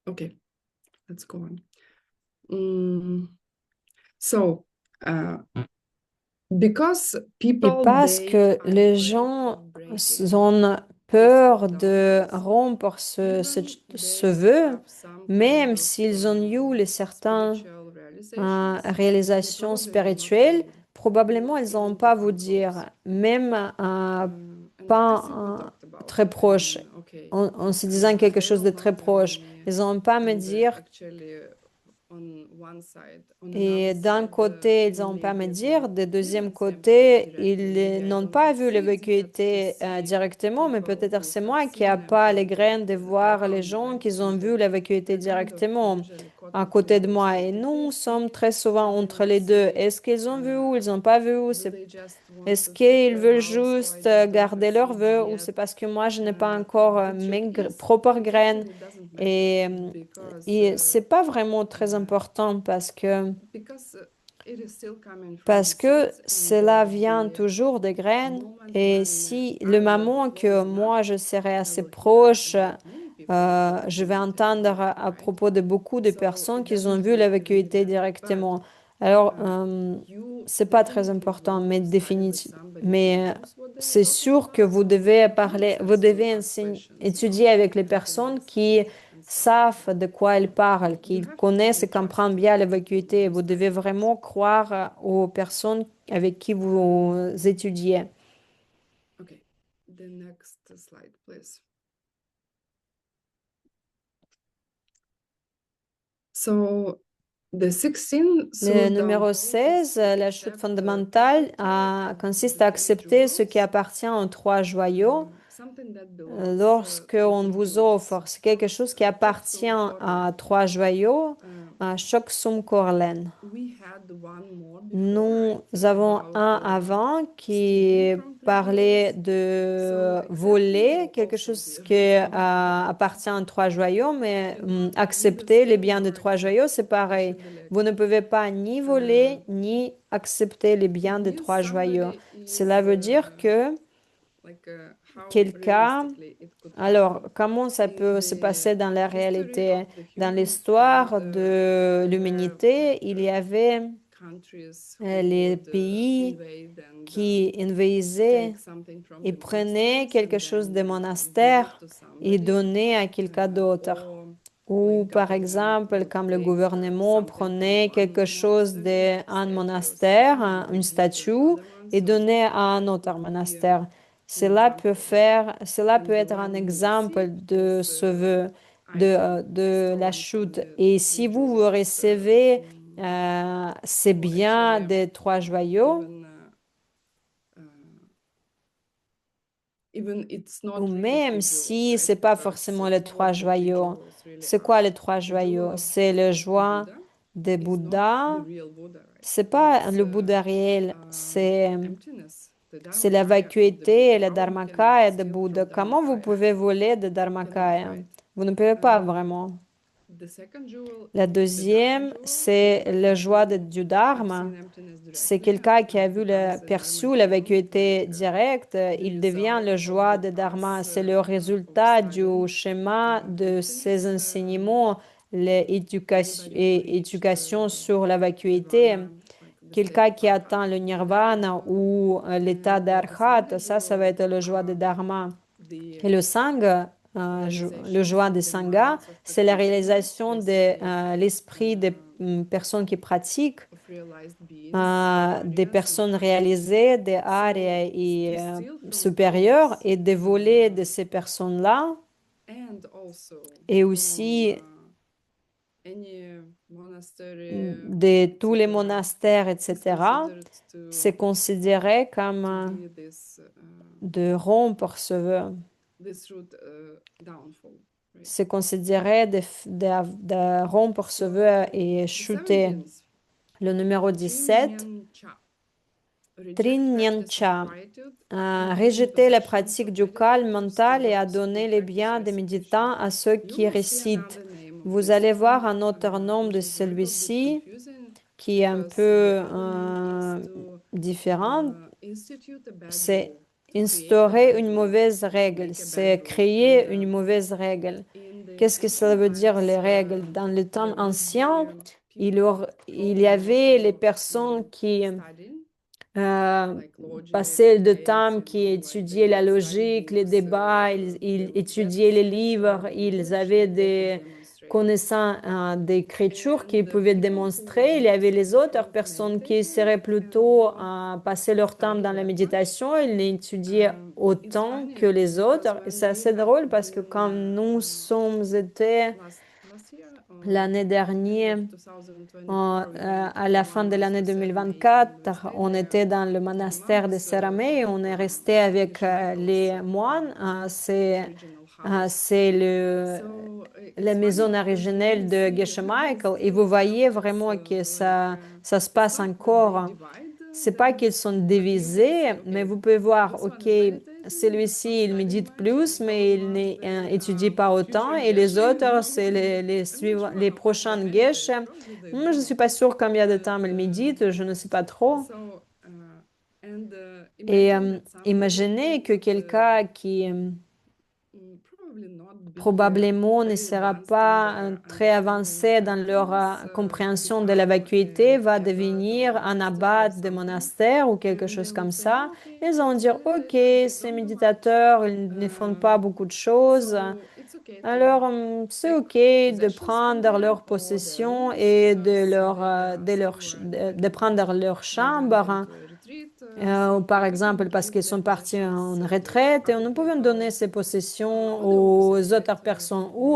Okay, let's go on. So, because Et people parce they que are les afraid gens of breaking ont these peur de vows, rompre even ce they vœu, have some kind même of s'ils ont eu les certaines spiritual realizations, they réalisations probably will not tell spirituelles, you. They probablement will ils n'ont even to pas vous come close. dire, même And I pas think we talked about très it. I proche, mean, okay, en se disant quelque chose de très proche. ceremony Ils n'ont pas me and dire. actually on one side, on another Et d'un side, côté, ils n'ont pas me maybe dire, they de deuxième didn't see emptiness côté, directly. ils Maybe I n'ont don't pas have vu seeds yet to l'évacuité see directement, mais people peut-être who c'est have moi qui n'ai seen pas les emptiness graines de directly voir les around me, gens right? qui ont And vu la vacuité they're kind of directement usually caught à in two côté de worlds. moi. So Et did they nous sommes see très souvent what they entre would les deux. see? Est-ce qu'ils ont vu ou ils n'ont pas vu? Ou Do they just want est-ce to keep qu'ils their veulent vows? So I juste just don't have garder leur seeds vœu ou yet. c'est parce que moi, je n'ai pas encore The truth mes is, propres it graines? actually doesn't matter Et, because et c'est pas vraiment très important because it is still coming from the parce que seeds and cela vient the toujours des graines. moment Et when si I le will be moment que close moi, enough, je serai I assez will hear proche, about many people who have je seen vais emptiness entendre directly, à right? propos de beaucoup de So personnes it qui ont doesn't vu la really vacuité matter. But directement. Alors, you c'est pas très definitely important, want mais to side with définitivement. somebody who Mais knows what they are c'est talking sûr que about. vous So devez do parler, vous just devez ask questions, étudier avec les and to personnes listen qui and stuff like savent that. de quoi elles parlent, You qui have to connaissent really et trust comprennent bien la in vacuité. those Vous devez guidelines. vraiment croire aux personnes avec qui vous étudiez. Okay, the next slide, please. So the 16 Le Sutta numéro vow is 16, to la chute accept the fondamentale, property of consiste the à three accepter ce qui jewels, appartient aux trois joyaux something that belongs lorsque to on three vous offre. jewels. C'est quelque chose qui appartient Choksum à Korlen. trois joyaux, Uh, à Choksum Korlen. we had one more before, Nous right? avons About un avant stealing qui from three parlait jewels. de So accepting voler, will quelque also chose be qui about appartient aux trois joyaux, mais you don't neither accepter les steal biens de nor trois accept. joyaux, c'est pareil. Vous ne Possibility. pouvez pas ni Uh, voler, ni accepter les biens it de means trois joyaux. somebody Cela is veut dire que like how quelqu'un. realistically it could Alors, happen comment ça in peut se the passer dans la history réalité? of the Dans human l'histoire de there were l'humanité, like il y avait countries who les would pays invade and qui envahisaient take something from et the prenaient monasteries quelque and chose des then give it monastères to et somebody donnaient à quelqu'un d'autre. or Ou like par government exemple, would comme le take gouvernement something from prenait quelque one chose monastery like a d'un statue or monastère, something and une would give to statue, another one, et so donnait à un that autre could be monastère. an example. Cela peut And the être un one who exemple received de this ce vœu, item de la stolen from chute. the Et three si vous, vous jewels recevez ces or biens actually des trois joyaux, even uh, even it's ou not really même three jewels, si right? c'est pas Because forcément les trois what the three joyaux, jewels really c'est quoi are? les trois The jewel joyaux? of C'est le joie, Buddha, de is not Bouddha, the real Buddha, right? c'est pas It's, le Bouddha réel, c'est emptiness. The c'est la Dharmakaya of the vacuité et Buddha. la How we can Dharmakaya de steal Bouddha. from Comment vous Dharmakaya? pouvez voler de Cannot, Dharmakaya? right? Vous ne pouvez pas Uh, vraiment. The second jewel La is the Dharma deuxième, jewel. c'est People la joie who du have Dharma. seen emptiness C'est directly quelqu'un qui a vu becomes the Dharma perçu la jewel, vacuité like directe, il the devient le result joie of the de Dharma. past C'est le of résultat du studying schéma de ces emptiness. enseignements, l'éducation Anybody who et reached éducation sur la vacuité. nirvana, like the state Quelqu'un of qui arhat, atteint le nirvana ou l'état and the d'arhat, sangha ça va jewel, être le joie de Dharma. the Et le sangha, le joie realization de of the sangha, minds of c'est la practitioners, réalisation let's de say l'esprit des personnes qui pratiquent, of realized beings, the des Aryas and personnes the Harias. réalisées, des So Arya to et steal from supérieures, those, et de voler de ces personnes-là, and also et from aussi any monastery, de tous les etc., monastères, is etc., considered c'est considéré comme to be this de rompre ce vœu. this root downfall, right? C'est considéré de rompre ce vœu et The chuter. 17th, Le numéro 17, Trinyancha, reject practice of Trinyancha, quietude and taking rejeter la possession pratique of du calme meditators to mental et à those who donner les practice biens des recitation. méditants à ceux You qui will see récitent. another name of Vous this allez voir one, un autre nom de which is a little bit celui-ci confusing qui est un because the peu other name is to différent. institute a bad C'est rule, to create a instaurer bad une rule, mauvaise to règle, make a bad c'est rule. créer une And mauvaise règle. in the Qu'est-ce que ça ancient veut dire times, les règles? Dans le temps there would ancien, be il people y avait les also personnes qui studying, euh, like logic, passaient de debates, temps, you qui know, like étudiaient they la would study logique, les books, débats, ils they would get étudiaient les livres, scriptural ils knowledge avaient that they could des demonstrate. connaissances d'écriture And qu'ils the pouvaient people who would démontrer. Il y be avait les autres devout personnes qui meditators seraient and plutôt wouldn't passer leur temps study dans la that much. méditation. Ils n'étudiaient It's autant funny que les because autres. Et when c'est we assez have drôle parce que been quand nous sommes été last year, l'année end dernière, of 2024, we went à to la fin one de l'année master ceremony and we 2024, stayed on there était dans le with the monastère de monks Séramé et of on est resté avec Geshe Michael's les moines. original house. C'est So la it's funny maison because when originelle we de see Geshe Michael et still vous voyez temples, vraiment que like ça se it's passe not that they encore. divide C'est pas them, qu'ils sont but you can divisés, see, mais okay, vous pouvez voir, this one ok, is meditating, it's not celui-ci, il studying médite much, plus, and mais those il ones n'étudie they pas autant, future et les geshe, autres, c'est like les which one of them prochaines meditate? geshes. Probably they Moi, je ne both. suis pas sûre combien de But temps ils méditent, je ne sais pas trop. so and Et imagine that imaginez somebody que would quelqu'un qui probably not be probablement ne very sera advanced in pas their très understanding of avancé dans leur emptiness, compréhension de la become vacuité, va an abbot or devenir a un master abbat or de something, monastère ou quelque and they chose would comme say, ça. oh, okay, Ils vont dire, OK, they ces don't do much. méditateurs, ils ne font pas beaucoup de choses. So it's okay to Alors, c'est take OK de possessions from prendre them leur or their possession rooms, et so that they are somewhere de depending on prendre leur they went chambre. into a retreat, Ou so par we can exemple, parce give qu'ils sont their partis possessions en to retraite, et other nous pouvons donner people, ces possessions or the opposite, aux right? autres personnes, ou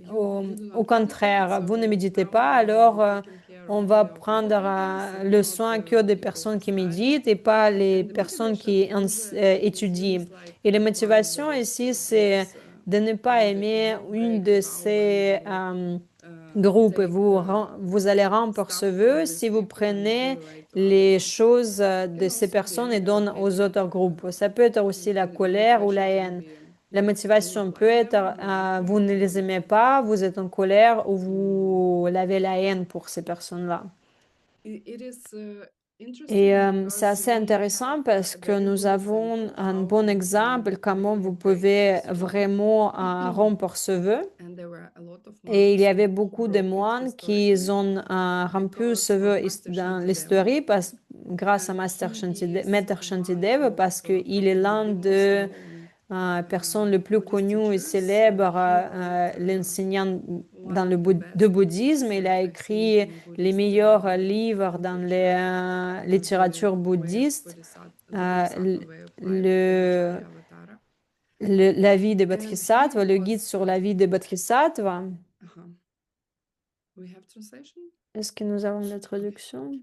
You do au not meditate, contraire, vous ne so méditez now pas, you will alors be taking care on va only of prendre meditators and le not soin que des people personnes who qui study. méditent et pas les And the personnes motivation qui is étudient. means like Et la one motivation those ici, c'est groups de ne pas and aimer you une break the de vow when ces you groupes. take Vous allez rompre ce stuff from vœu these si vous people and prenez give right to other les ones. choses de And ces also personnes again et donnent aux hatred, autres groupes. Ça peut être aussi la colère ou la motivation can haine. be La you not motivation peut like être them, you hate vous them, ne les aimez pas, vous êtes en colère ou vous avez la haine pour ces personnes-là. it is Et interesting c'est because assez we intéressant have parce a que very nous good avons example un how bon you can exemple comment really vous break pouvez this rule. vraiment rompre ce vœu. And there were a lot of Et il y monks avait who beaucoup de broke it moines qui historically ont rompu ce because of vœu Master dans Shantideva. l'histoire grâce à He is Maître one Shantideva of parce qu'il est probably l'un the most des known personnes les plus Buddhist connues et teachers. célèbres, He wrote l'enseignant one dans of the de best bouddhisme. books Il a I've seen écrit in les Buddhist meilleurs livres dans literature, la the littérature way of bouddhiste, the Bodhisattva way of life, le, Bodhicharya Avatara. la vie de And he Bodhisattva, le guide was sur la vie de Bodhisattva. uh-huh. We have translation. Est-ce que nous avons la traduction?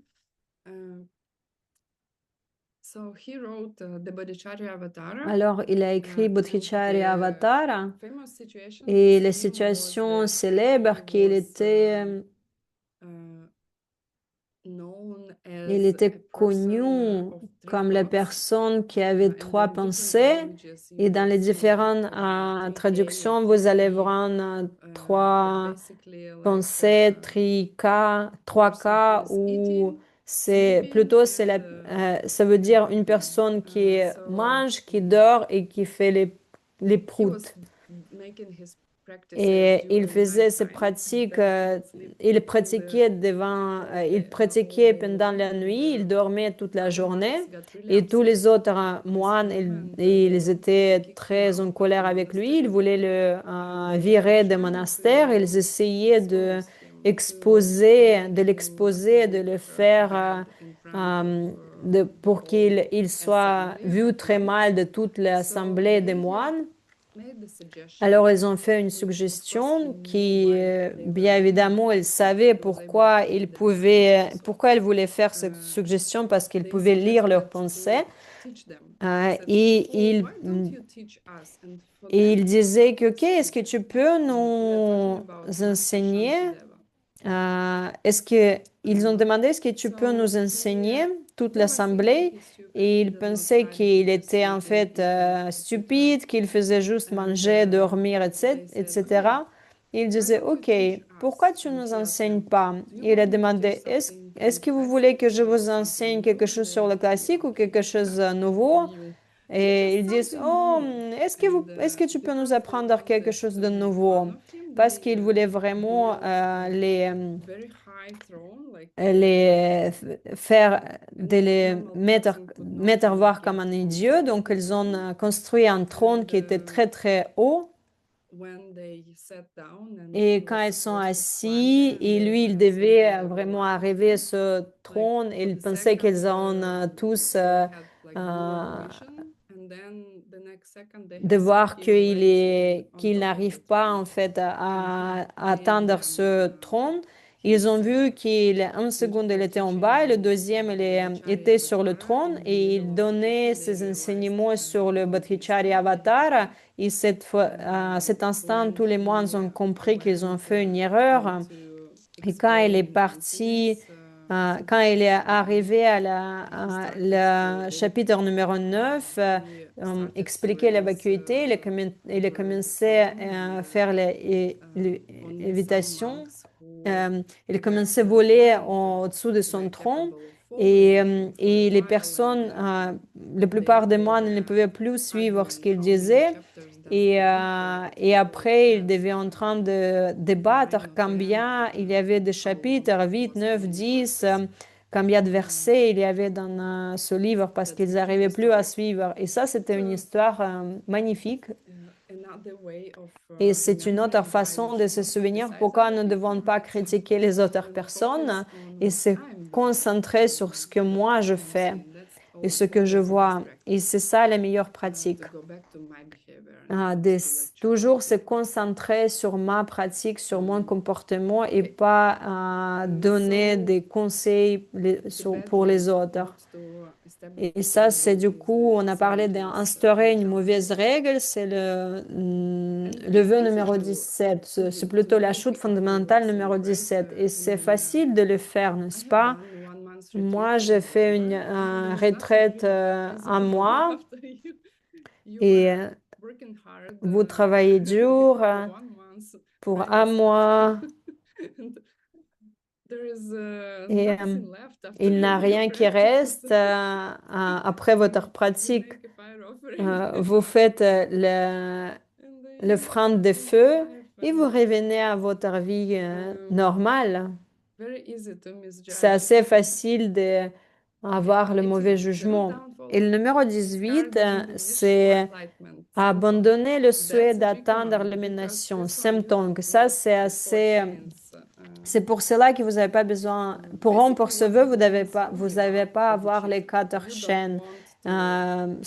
So he wrote the Bodhicharya Avatara. Alors, il a écrit And Bodhicharya the Avatara famous situation et with la him was situation that célèbre he qu'il was était known Il as a était connu person of three comme la thoughts. personne qui avait And trois in different pensées. languages, Et you dans will les see like différentes TK, traductions, vous allez TP, voir that trois basically like pensées, trois person who cas, is ou eating, c'est sleeping, plutôt, and ça veut dire une breathing. personne qui So mange, qui dort et qui fait les he was proutes. making his practices Et il during faisait ses nighttime, and pratiques, then he would sleep il all the pratiquait devant, il whole pratiquait day pendant long. la And nuit, il dormait toute la other journée. monks got really Et tous upset les autres with moines, him, and ils they étaient kicked him très en out of the colère avec lui. Ils monastery. voulaient le And they virer were du trying monastère. Ils to essayaient expose him, to make de him l'exposer, de le look faire bad in front of the pour whole qu'il soit assembly vu of très mal monks. de toute So l'assemblée des they moines. made the suggestion. Alors, ils ont fait une Of course, he suggestion knew qui, why they bien were doing it. évidemment, ils savaient He was able to read their minds also. pourquoi ils voulaient faire cette Uh, suggestion, parce qu'ils they pouvaient lire leurs suggested pensées. to teach them. They said, Et "Oh, why don't you teach us?" And for ils them, it was disaient que, OK, obvious est-ce que teaching. tu peux We are talking nous about Master enseigner? Shantideva. Ils ont demandé, est-ce que tu peux So nous enseigner toute they were thinking l'assemblée? he's stupid, Et he ils does not pensaient study, qu'il he's était en sleeping, fait eating, etc. stupide, qu'il faisait juste And manger, dormir, they etc. said, "Okay, etc. Ils why disaient, don't you OK, teach pourquoi us?" tu And nous he asked enseignes them, pas? "Do you Il a want me to teach demandé, something est-ce very que vous voulez classic que je or vous something enseigne quelque new?" chose sur le They classique ou quelque chose nouveau? you teach Et us ils disent, something oh, new. est-ce And que tu peux nous because they apprendre thought quelque that chose de in front nouveau? of him Parce they qu'ils voulaient vraiment built very high throne, like faire, de no les normal person could not mettre even voir comme get un on dieu. that Donc, ils ont throne. construit un trône And qui était très, très haut. when they sat down and Et he was quand ils sont supposed to climb assis, there, et they lui, il were saying that devait they were vraiment laughing at arriver à him. ce Like trône, et for il the pensait qu'ils second, ont tous they had like more euh, vision, and then the next second they de had seen voir him already sitting on qu'il top of the n'arrive pas throne, en fait and he à made atteindre them ce trône. Ils ont his vu un seconde il for était en teaching bas et le them deuxième Bodhicharya était sur le Avatara trône, in the et il middle of the donnait teaching. They ses realized enseignements sur le in the Bodhicharya spot that it Avatar. happened. Et cette fois, à cet instant, When tous les moines he ont compris qu'ils ont went fait une home erreur. to Et quand il est explain parti, emptiness quand il est suggestion to them, arrivé he à started le scolding. chapitre numéro 9, He started to expliquer la raise vacuité, il a over the commencé throne à faire only some l'évitation. monks who Il a were commencé à voler clairvoyant au-dessous de son were trône. capable of following him for a Et les while, and personnes, la they plupart des they moines ne were pouvaient plus suivre ce arguing qu'il how many disait. chapters does the book that Et he wrote après, ils has. devaient en train de Why débattre not 10? combien il y avait de How long chapitres, it 8, was, how 9, many 10, verses. combien de Uh, versets il y avait dans ce livre, parce that's qu'ils one of n'arrivaient the plus à stories. suivre. Et ça, c'était une So histoire magnifique. another way of Et c'est une autre remembering why we façon de should se not souvenir criticize pourquoi other nous ne people devons pas critiquer les autres and personnes focus on et what se I'm doing, concentrer sur ce que what moi je I'm fais seeing. That's et ce que je always the best vois. Et practice. c'est ça la meilleure pratique. To go back to my behavior and not to Toujours se lecture concentrer sur ma pratique, sur mon people. comportement, et Okay, pas donner so des conseils pour les Tibetan autres. helps to establish Et ça, c'est du boundaries coup, on a parlé d'instaurer une mauvaise règle, c'est and le vœu easy numéro to 17. C'est to plutôt la make chute fondamentale afterwards numéro right 17. Et c'est in facile de le faire, I n'est-ce have pas? done 1 month Moi, retreat in j'ai fait une November, and there is nothing retraite really un possible mois, after you et were working hard vous travaillez dur for 1 month pour by un yourself mois, and there is et nothing left after il n'a your rien qui practice reste après votre and you pratique. make a fire offering Vous faites and then you l'offrande de live your feu life et vous and revenez à votre vie normale. very easy to C'est misjudge. assez facile d'avoir le mauvais 18, the jugement. downfall Et le of numéro discarding 18, wish for c'est enlightenment, Semtong. abandonner le souhait That's a tricky d'atteindre one because l'émanation. this one you Semtong. don't Ça, need c'est the four assez. chains. C'est pour cela que vous n'avez pas besoin, pour rompre Basically, ce what vœu, the monks vous only n'avez want pas à avoir les bodhicitta. 4 You don't chaînes. want to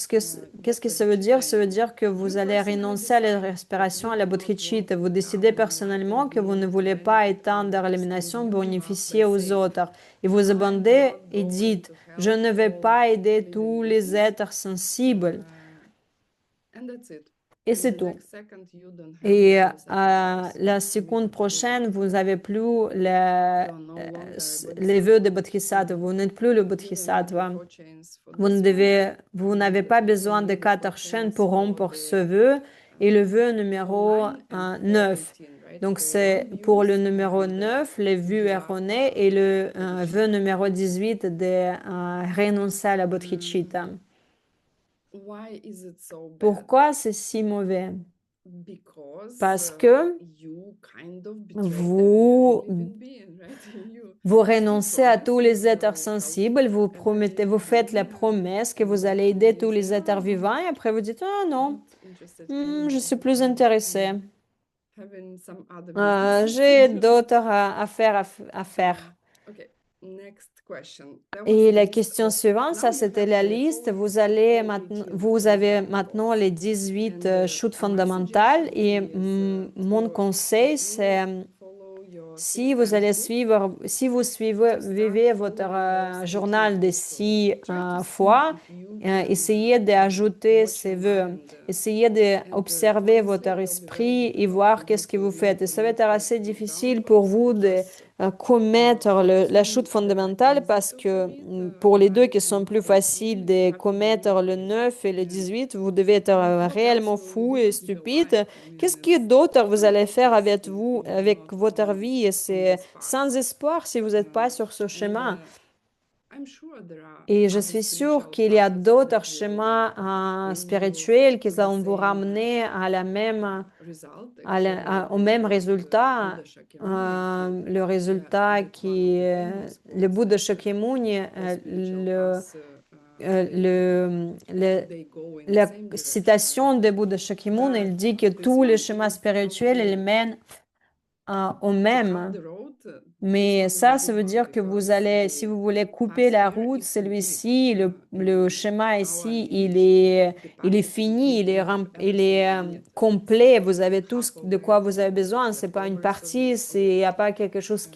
Qu'est-ce get que ça veut dire? bodhicitta Ça veut dire que you vous allez personally renoncer à la decide that respiration, you à la do not want bodhicitta. to Vous décidez become an enlightened personnellement que vous ne being to voulez pas benefit éteindre others, and l'élimination you pour give up by bénéficier aux saying, autres. Et vous I'm abandonnez not et going dites, to je help ne vais all pas aider living tous les beings, êtres sensibles. and that's it. Et c'est the tout. next second you don't have Et those activities la with seconde Bodhisattva. prochaine, vous n'avez plus You are no longer a les vœux de bodhisattva. Bodhisattva. Vous n'êtes plus le You don't need Bodhisattva. the 4 chains for this one. Vous n'avez And pas you don't besoin de need the 4 4 chaînes chains pour for rompre ce the vœu. Et le vœu 4, numéro 9 and 9. 18, right? Donc, For c'est wrong pour le views numéro and 9, les vues vidyartha erronées, et le bodhicitta. vœu numéro 18 de renoncer à la bodhicitta. Why is it so bad? Pourquoi c'est si mauvais? Because Parce que you kind of betray vous, every living being, right? You vous still renoncez à promise tous you les êtres will help sensibles, vous promettez, vous every faites la being, promesse que vous and allez then aider you tous say, les êtres vivants, et après vous dites, ah non, not interested je anymore. suis plus intéressée. Having some other business J'ai to do. d'autres affaires à faire. Okay, next question. That was Et la list question of, suivante, now ça you c'était have la the liste. whole Vous list, allez all maintenant, 18 vous avez maintenant examples. les 18 And chutes my fondamentales suggestion et is mon to conseil, c'est follow your si 6 vous times allez book, suivre, si vous suivez, to start vivez votre following those journal 18 des books. 6 Try to see fois, if you can essayez d'ajouter watch ces your vœux. mind. Essayez d'observer Honestly, votre it will be very esprit et difficult voir for you qu'est-ce que to vous faites. Et ça va être mentally assez track them difficile down, pour but vous de just commettre la chute focusing that are fondamentale parce easy to que read, pour les deux I qui sont can plus say faciles easily you de have to believe commettre le in yourself. 9 et le And 18, vous devez être what else réellement will you fou do et with your life? stupide. I mean, Qu'est-ce que it's d'autre vous totally allez faire hopeless avec if vous, you do avec not votre follow vie? Et on c'est this path. sans espoir si vous n'êtes pas sur ce And chemin. I'm sure there are Et je other suis sûre spiritual qu'il y a paths d'autres that will chemins bring you spirituels qui to the vont vous same ramener à la même, result. Actually, au this même was résultat. Buddha Shakyamuni. Le résultat That one of qui, the famous le quotes Bouddha that Shakyamuni, all spiritual le, paths le, they go in the la same direction, citation right? de Bouddha Shakyamuni, il But dit que this tous les one chemins is how spirituels, ils to mènent au cut même. the road. This Mais one is a ça, good ça veut one dire que vous because allez, si the vous voulez couper path la here route, is complete. celui-ci, le In schéma our ici, lineage, the il est path is fini, complete. We have il everything est we need. It's complet. Vous avez tout half of de quoi vous avez besoin. the C'est pas une progress partie, of il it. n'y a pas quelque chose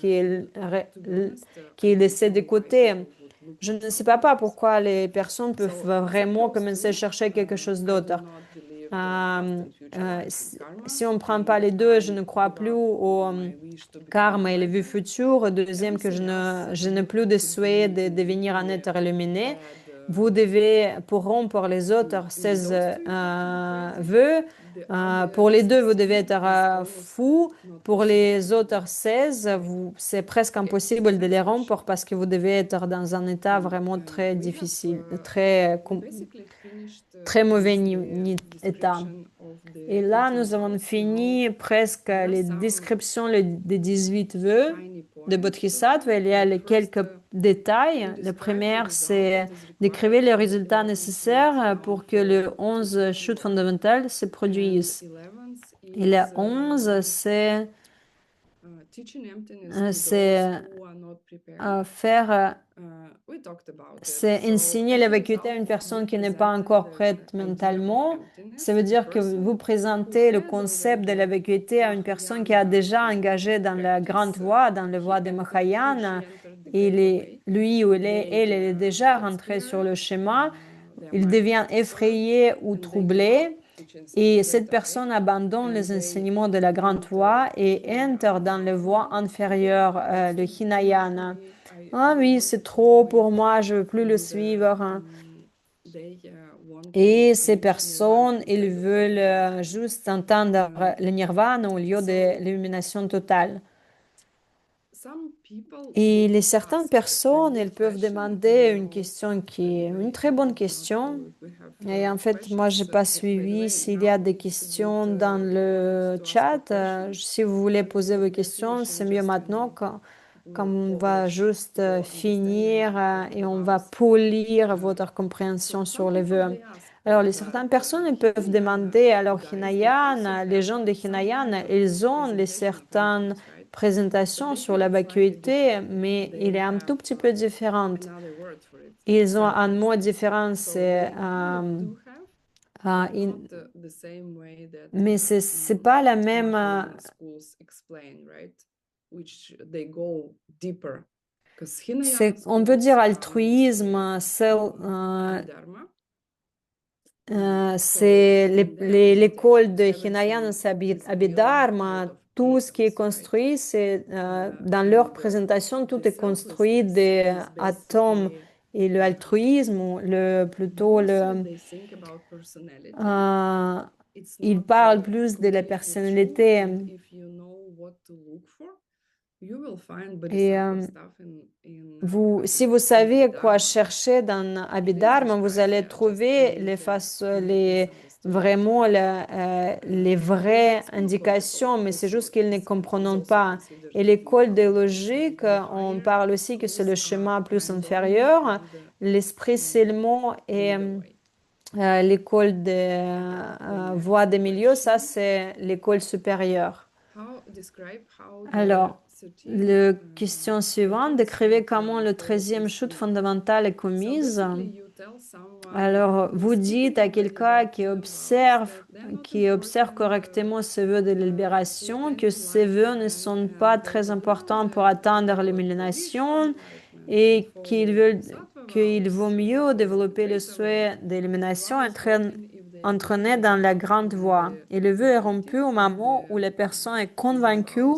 To be honest, qui est I don't laissé de know why côté. people would look Je for ne sais something pas else. pourquoi les personnes peuvent So it's vraiment supposed commencer à to. chercher quelque chose I do d'autre. not believe past and future lives and karma, Si on ne prend pas and les deux, je I ne crois give plus up au on my wish to become karma et les vues enlightened. futures. Deuxième, que Everything else je n'ai plus de could souhait de be devenir un really être illuminé. bad. Vous devez, pour rompre les autres In 16 those two, you have to be crazy. vœux, The pour other les deux, vous devez 16 être is almost fou. not Pour possible les to do. autres 16, c'est presque Okay, impossible de les next rompre question. parce que vous devez être dans un état vraiment très We have difficile, we basically finished très mauvais with the état. description of Et the là, 18 nous avons vows. fini presque There are les some descriptions des 18 vœux tiny de points. Bodhisattva. Il y a Like first, quelques détails. to Le describe the premier, result c'est that is d'écrire required les for the résultats 11th chute nécessaires down pour que le for 11 Bodhisattva chute work. fondamentale se And produise. 11th Et le is 11, c'est teaching emptiness to those c'est who are not prepared. faire We talked about it. c'est So enseigner as la a vacuité à result, une we personne qui n'est pas presented encore the prête idea of mentalement. Ça emptiness veut to a dire que person vous who présentez le has concept de already la vacuité à une personne qui a Mahayana déjà engagé dans la grande practice. voie, dans la voie He de entered, he or Mahayana. she entered the Il greater est, way. lui ou They elle est déjà get rentré sur scared, le chemin. their Il mind devient gets disturbed, effrayé ou and they give up troublé. teachings of the Et cette greater way, personne abandonne and les they enseignements de la grande enter voie et entre dans la voie Hinayana. inférieure, le It's too much for Hinayana. me. I Ah don't oui, want to c'est trop follow pour it. moi, je veux plus le And suivre, hein. they want Et to ces reach nirvana personnes, ils instead of veulent juste entendre le nirvana au lieu de so l'illumination totale. some people Et would les certaines ask a personnes, elles good peuvent question, demander une though question qui I est really une très bonne do not question. know if we have Et en fait, moi, j'ai questions. pas By the suivi way, s'il y a now des it's a good questions dans moment le to ask a chat. question. Si vous voulez poser vos We are questions, c'est finishing mieux just maintenant when quand we'll on va polish juste your understanding finir of et the on va vows. polir votre So compréhension some sur les people vœux. they ask, Alors, les but certaines personnes, elles peuvent Hinayana, demander, alors guys, they also Hinayana, les have gens de some Hinayana, kind of ils ont les presentation of certaines emptiness, right? But présentations they sur have la it slightly vacuité, different. mais il They est un have tout petit peu différent. another word for it. Ils ont un mot Self-existence. différent, So c'est they kind of do have, but in- not the same way that mais c'est pas la même. Mahayana schools explain, right? Which they go deeper. Because Hinayana On peut schools dire honestly altruisme, and dharma. c'est l'école de Hinayana Abhidharma. Tout ce qui est construit, c'est dans leur présentation, tout est construit des atomes et l'altruisme, ou plutôt euh, il parle plus de la personnalité. Et si vous savez quoi chercher dans Abhidharma, vous allez trouver vraiment les vraies indications, mais c'est juste qu'ils ne comprennent pas. Et l'école de logique, on parle aussi que c'est le chemin plus inférieur. L'esprit seulement et l'école de voie de milieu, ça c'est l'école supérieure. Alors, la question suivante, décrivez comment le 13e chute fondamentale est commise. Alors, vous dites à quelqu'un qui observe correctement ces vœux de libération, que ces vœux ne sont pas très importants pour atteindre l'illumination et qu'il vaut mieux développer le souhait d'élimination entraîné dans la grande voie. Et le vœu est rompu au moment où la personne est convaincue,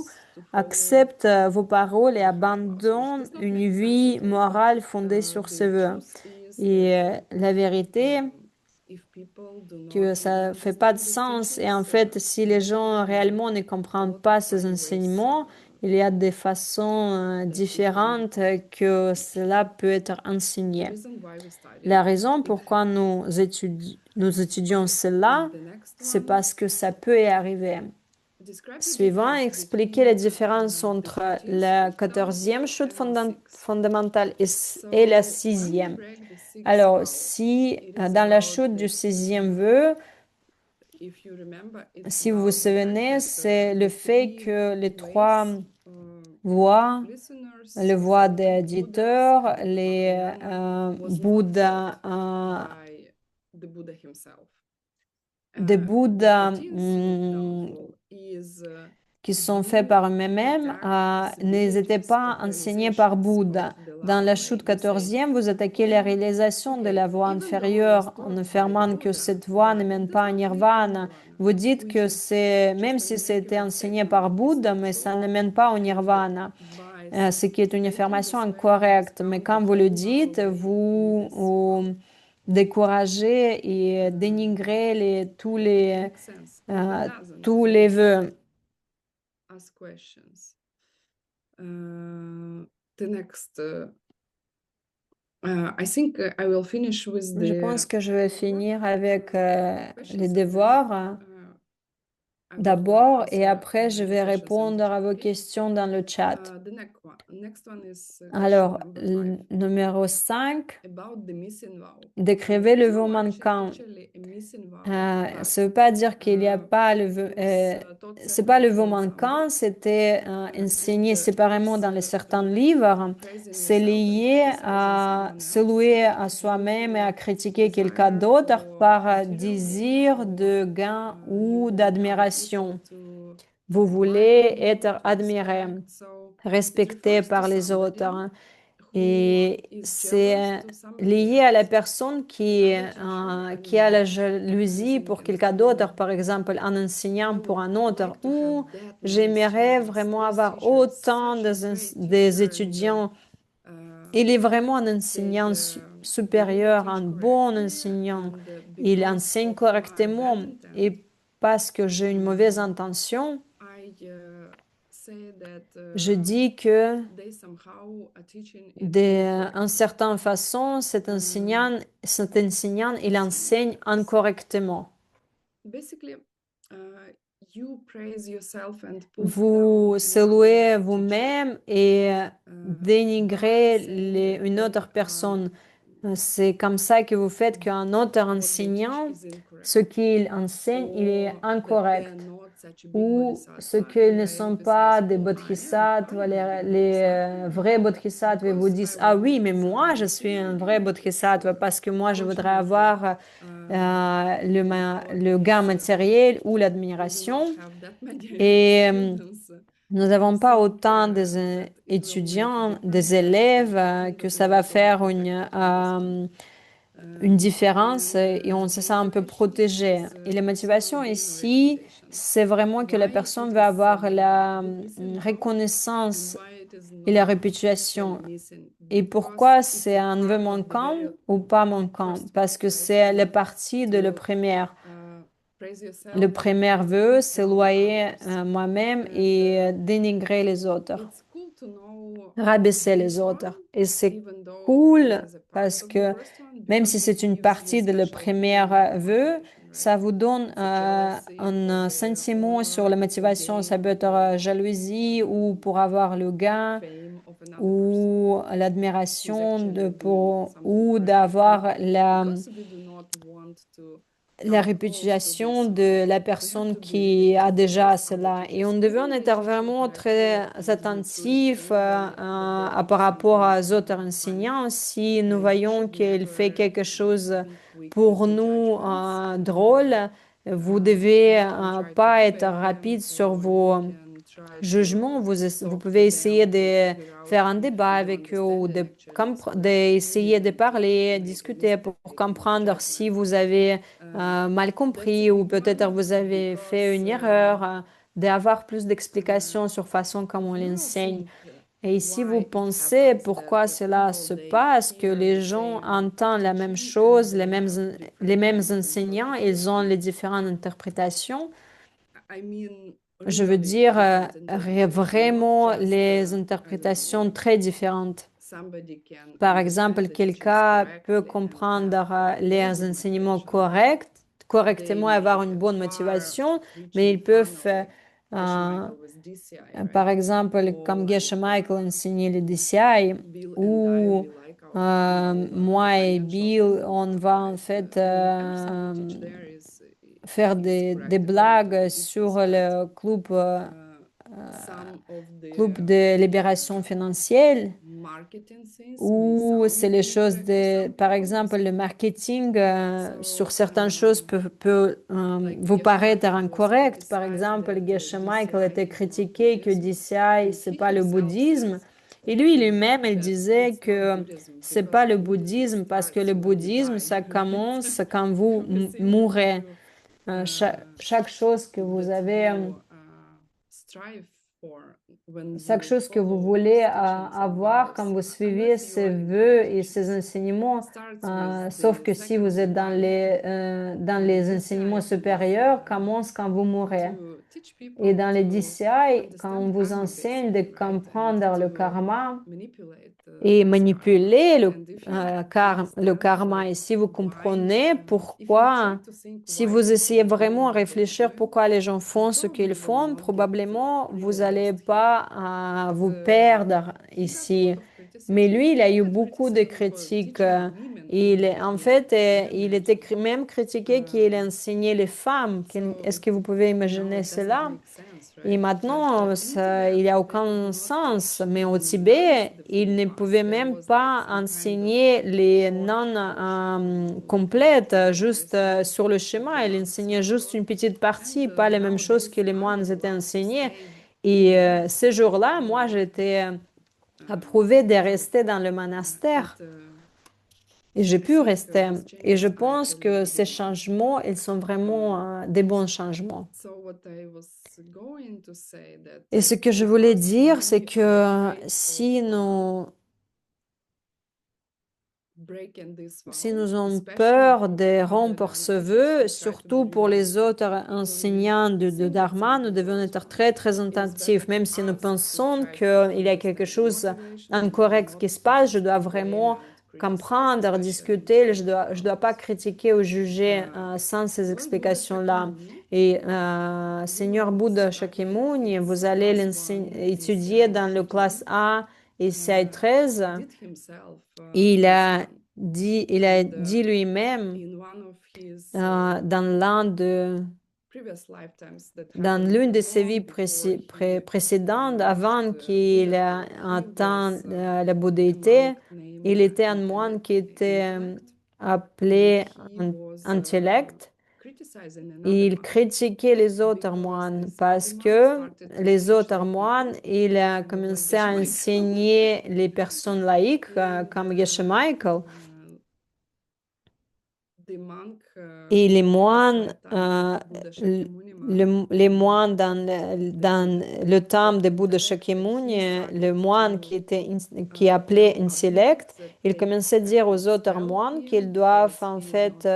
accepte vos paroles et abandonne une vie morale fondée sur ce vœu. Et la vérité, que ça fait pas de sens. Et en fait, si les gens réellement ne comprennent pas ces enseignements, il y a des façons différentes que cela peut être enseigné. La raison pourquoi nous étudions cela, c'est parce que ça peut y arriver. Suivant, expliquer la différence entre la 14e chute fondamentale et la 6e. Alors, si dans la chute du 6e vœu, si vous vous souvenez, c'est le fait que les trois voix, les voix des éditeurs, les Bouddhas, des Bouddhas qui sont faits par eux-mêmes n'étaient pas enseignés par Bouddha. Dans la chute 14e, vous attaquez la réalisation de la voie inférieure en affirmant que cette voie ne mène pas à Nirvana. Vous dites que même si c'était enseigné par Bouddha, mais ça ne mène pas au Nirvana, ce qui est une affirmation incorrecte. Mais quand vous le dites, vous découragez et dénigrez tous les vœux. Je pense que je vais finir avec les devoirs d'abord et après je vais répondre à vos questions dans le chat. Alors, numéro 5, décrivez le vœu manquant. Ça ne veut pas dire qu'il n'y a pas le vœu. C'est pas le vœu manquant, c'était enseigné séparément dans les certains livres. C'est lié à se louer à soi-même et à critiquer quelqu'un d'autre par désir de gain ou d'admiration. Vous voulez être admiré, respecté par les autres. Et c'est lié à la personne qui a la jalousie pour quelqu'un d'autre, par exemple un enseignant pour un autre, ou j'aimerais vraiment avoir autant des étudiants. Il est vraiment un enseignant supérieur, un bon enseignant. Il enseigne correctement et parce que j'ai une mauvaise intention, je dis que d'une certaine façon, cet enseignant, il enseigne incorrectement. Vous saluez vous-même et dénigrez une autre personne. C'est comme ça que vous faites qu'un autre enseignant, ce qu'il enseigne, il est incorrect. Ou ce qu'ils ne sont pas des bodhisattvas, les vrais bodhisattvas vous disent, ah oui, mais moi, je suis un vrai bodhisattva parce que moi, je voudrais avoir le gain matériel ou l'admiration. Et nous n'avons pas autant d'étudiants, des élèves que ça va faire une différence et on se sent un peu protégé. Et la motivation ici, c'est vraiment que la personne va avoir la reconnaissance et la réputation. Et pourquoi c'est un vœu manquant ou pas manquant? Parce que c'est la partie de le premier. Le premier vœu, c'est louer moi-même et dénigrer les autres, rabaisser les autres. Et c'est cool parce que même si c'est une partie de le premier vœu, ça vous donne un sentiment sur la motivation. Ça peut être jalousie ou pour avoir le gain ou l'admiration ou d'avoir la réputation de la personne qui a déjà cela. Et on devait en être vraiment très attentif par rapport aux autres enseignants. Si nous voyons qu'il fait quelque chose pour nous drôle, vous devez pas être rapide sur vos jugement, vous pouvez essayer de faire un débat avec eux ou d'essayer de parler, discuter pour comprendre si vous avez mal compris ou peut-être vous avez fait une erreur, d'avoir plus d'explications sur façon comment on l'enseigne. Et si vous pensez pourquoi cela se passe, que les gens entendent la même chose, les mêmes enseignants, ils ont les différentes interprétations, je veux dire, vraiment les interprétations très différentes. Par exemple, quelqu'un peut comprendre les enseignements correctement avoir une bonne motivation, mais ils peuvent, par exemple, comme Geshe Michael enseignait le DCI, ou moi et Bill, on va en fait faire des blagues sur le club de libération financière où c'est les choses par exemple, le marketing sur certaines choses peut vous paraître incorrect. Par exemple, Geshe Michael était critiqué que DCI, c'est pas le bouddhisme. Et lui-même, il disait que c'est pas le bouddhisme parce que le bouddhisme, ça commence quand vous mourrez. Chaque chose que vous avez, chaque chose que vous voulez avoir quand vous suivez ces vœux et ces enseignements, sauf que si vous êtes dans les enseignements supérieurs, commence quand vous mourrez. Et dans les DCI, quand on vous enseigne de comprendre le karma, et manipuler le karma. Et si vous comprenez pourquoi, si vous essayez vraiment de réfléchir pourquoi les gens font ce qu'ils font, probablement vous n'allez pas vous perdre ici. Mais lui, il a eu beaucoup de critiques. En fait, il était même critiqué qu'il enseignait les femmes. Est-ce que vous pouvez imaginer cela? Et maintenant, il n'y a aucun sens. Mais au Tibet, il ne pouvait même pas enseigner les noms complètes, juste sur le schéma. Il enseignait juste une petite partie, pas les mêmes choses que les moines étaient enseignés. Et ces jours-là, moi, j'étais approuvée de rester dans le monastère. Et j'ai pu rester. Et je pense que ces changements, ils sont vraiment des bons changements. Et ce que je voulais dire, c'est que si nous avons peur de rompre ce vœu, surtout pour les autres enseignants de Dharma, nous devons être très, très attentifs. Même si nous pensons qu'il y a quelque chose d'incorrect qui se passe, je dois vraiment comprendre, discuter. Je dois pas critiquer ou juger sans ces explications-là. Et Seigneur Bouddha Shakyamuni, vous allez étudier dans le classe A et CI13. Il a dit lui-même dans l'une de ses vies précédentes, avant qu'il ait atteint la bouddhité, il était un moine qui était appelé intellect. Il critiquait les autres moines parce que les autres moines, il a commencé à enseigner les personnes laïques comme Geshe Michael. Et les moines, les moines dans le temps de Bouddha Shakyamuni, le moine qui appelait intellect, il commençait à dire aux autres moines qu'ils doivent en fait,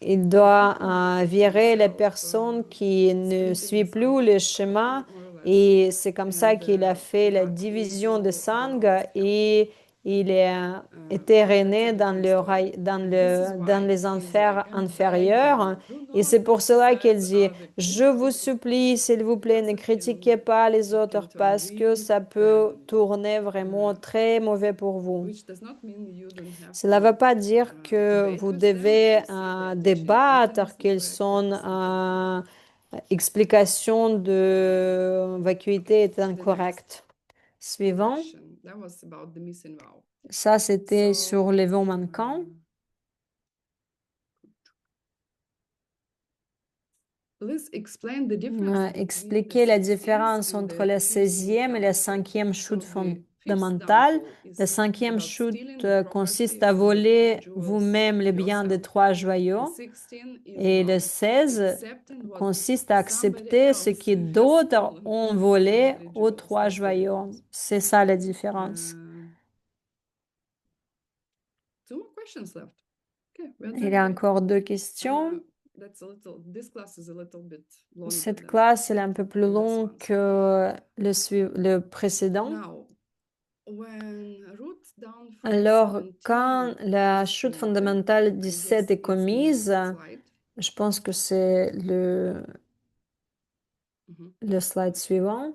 il doit virer les personnes qui ne suivent plus le chemin. Et c'est comme ça qu'il a fait la division de Sangha et il est été rené dans les enfers inférieurs. Et c'est pour cela qu'il dit, je vous supplie, s'il vous plaît, ne critiquez pas les autres parce que ça peut tourner vraiment très mauvais pour vous. Cela ne veut pas dire que vous devez débattre quelles sont explications de vacuité est incorrecte. Suivant. Ça, c'était sur les vœux manquants. Expliquer la différence entre la 16e et la 5e chute fondamentale. La 5e chute consiste à voler vous-même les biens des trois joyaux. Et le 16 consiste à accepter ce que d'autres ont volé aux trois joyaux. C'est ça la différence. Il y a encore 2 questions. Cette classe elle est un peu plus longue que le précédent. Alors, quand la chute fondamentale 17 est commise, je pense que c'est le slide suivant.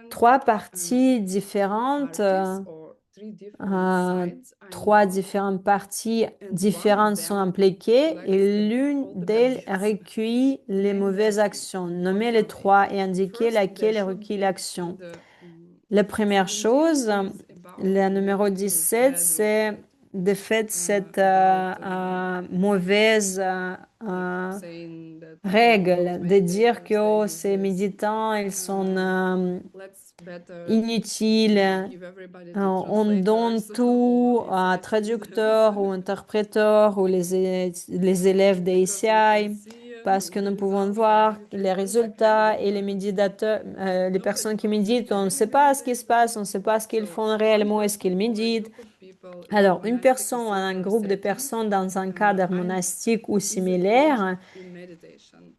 3 parties différentes, 3 différentes parties différentes sont impliquées et l'une d'elles recueille les mauvaises actions. Nommez les 3 et indiquez laquelle recueille l'action. La première chose, la numéro 17, c'est de fait cette mauvaise règle de dire que oh, ces méditants, ils sont inutiles. On donne tout à traducteurs ou interpréteurs ou les élèves des ICI parce que nous pouvons voir les résultats et les méditateurs, les personnes qui méditent, on ne sait pas ce qui se passe, on ne sait pas ce qu'ils font réellement, est-ce qu'ils méditent. Alors, une personne, un groupe de personnes dans un cadre monastique ou similaire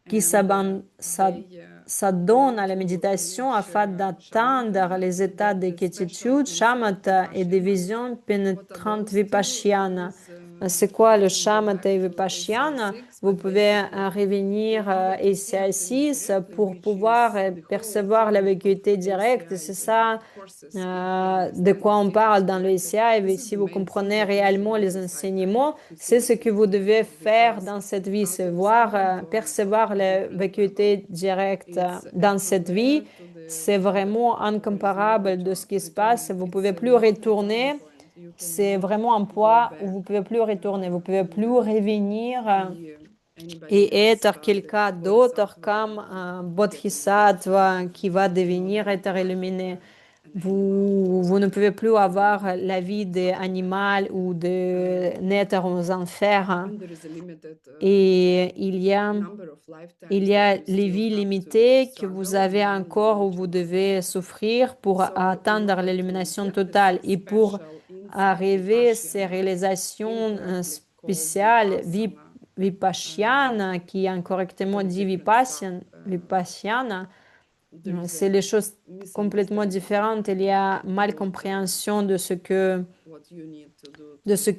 qui s'adonne à la méditation afin d'atteindre les états de quiétude, shamatha et de vision pénétrante vipassana. C'est quoi le shamatha et vipassana? Vous pouvez revenir ici à 6 pour pouvoir percevoir la vacuité directe. C'est ça de quoi on parle dans le ICA. Et si vous comprenez réellement les enseignements, c'est ce que vous devez faire dans cette vie, c'est voir, percevoir la vacuité directe dans cette vie. C'est vraiment incomparable de ce qui se passe. Vous ne pouvez plus retourner. C'est vraiment un poids où vous ne pouvez plus retourner. Vous ne pouvez plus revenir et être quelqu'un d'autre comme un bodhisattva qui va devenir être illuminé. Vous ne pouvez plus avoir la vie d'animal ou de naître aux enfers. Et il y a les vies limitées que vous avez encore où vous devez souffrir pour atteindre l'illumination totale. Et pour arriver à ces réalisations spéciales, vipassana, qui est incorrectement dit vipassana, c'est les choses complètement différentes. Il y a mal compréhension de ce que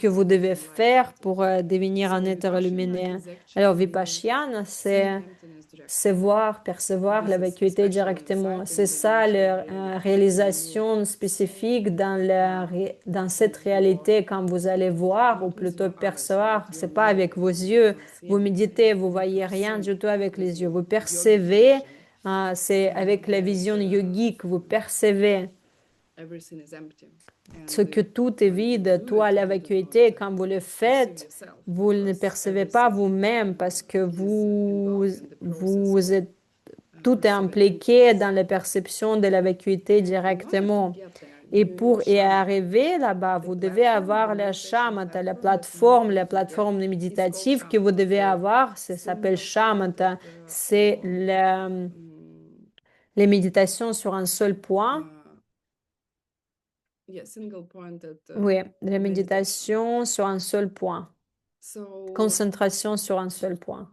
vous devez faire pour devenir un être illuminé. Alors, vipassana, c'est voir, percevoir la vacuité directement. C'est ça la réalisation spécifique dans cette réalité quand vous allez voir ou plutôt percevoir. C'est pas avec vos yeux. Vous méditez, vous voyez rien du tout avec les yeux. Vous percevez. C'est avec la vision yogique, vous percevez ce que tout est vide, tout a la vacuité. Quand vous le faites, vous ne percevez pas vous-même parce que vous êtes tout est impliqué dans la perception de la vacuité directement. Et pour y shamat, arriver là-bas, the vous devez platform, the avoir la meditation shamatha, platform that you need to la get plateforme is called méditative que vous shamatha. devez So avoir. Ça s'appelle single pointed shamatha. C'est mm, les méditations sur un seul point. uh, yeah, single pointed Oui, la meditation. méditation sur un seul point. So Concentration sur un seul point.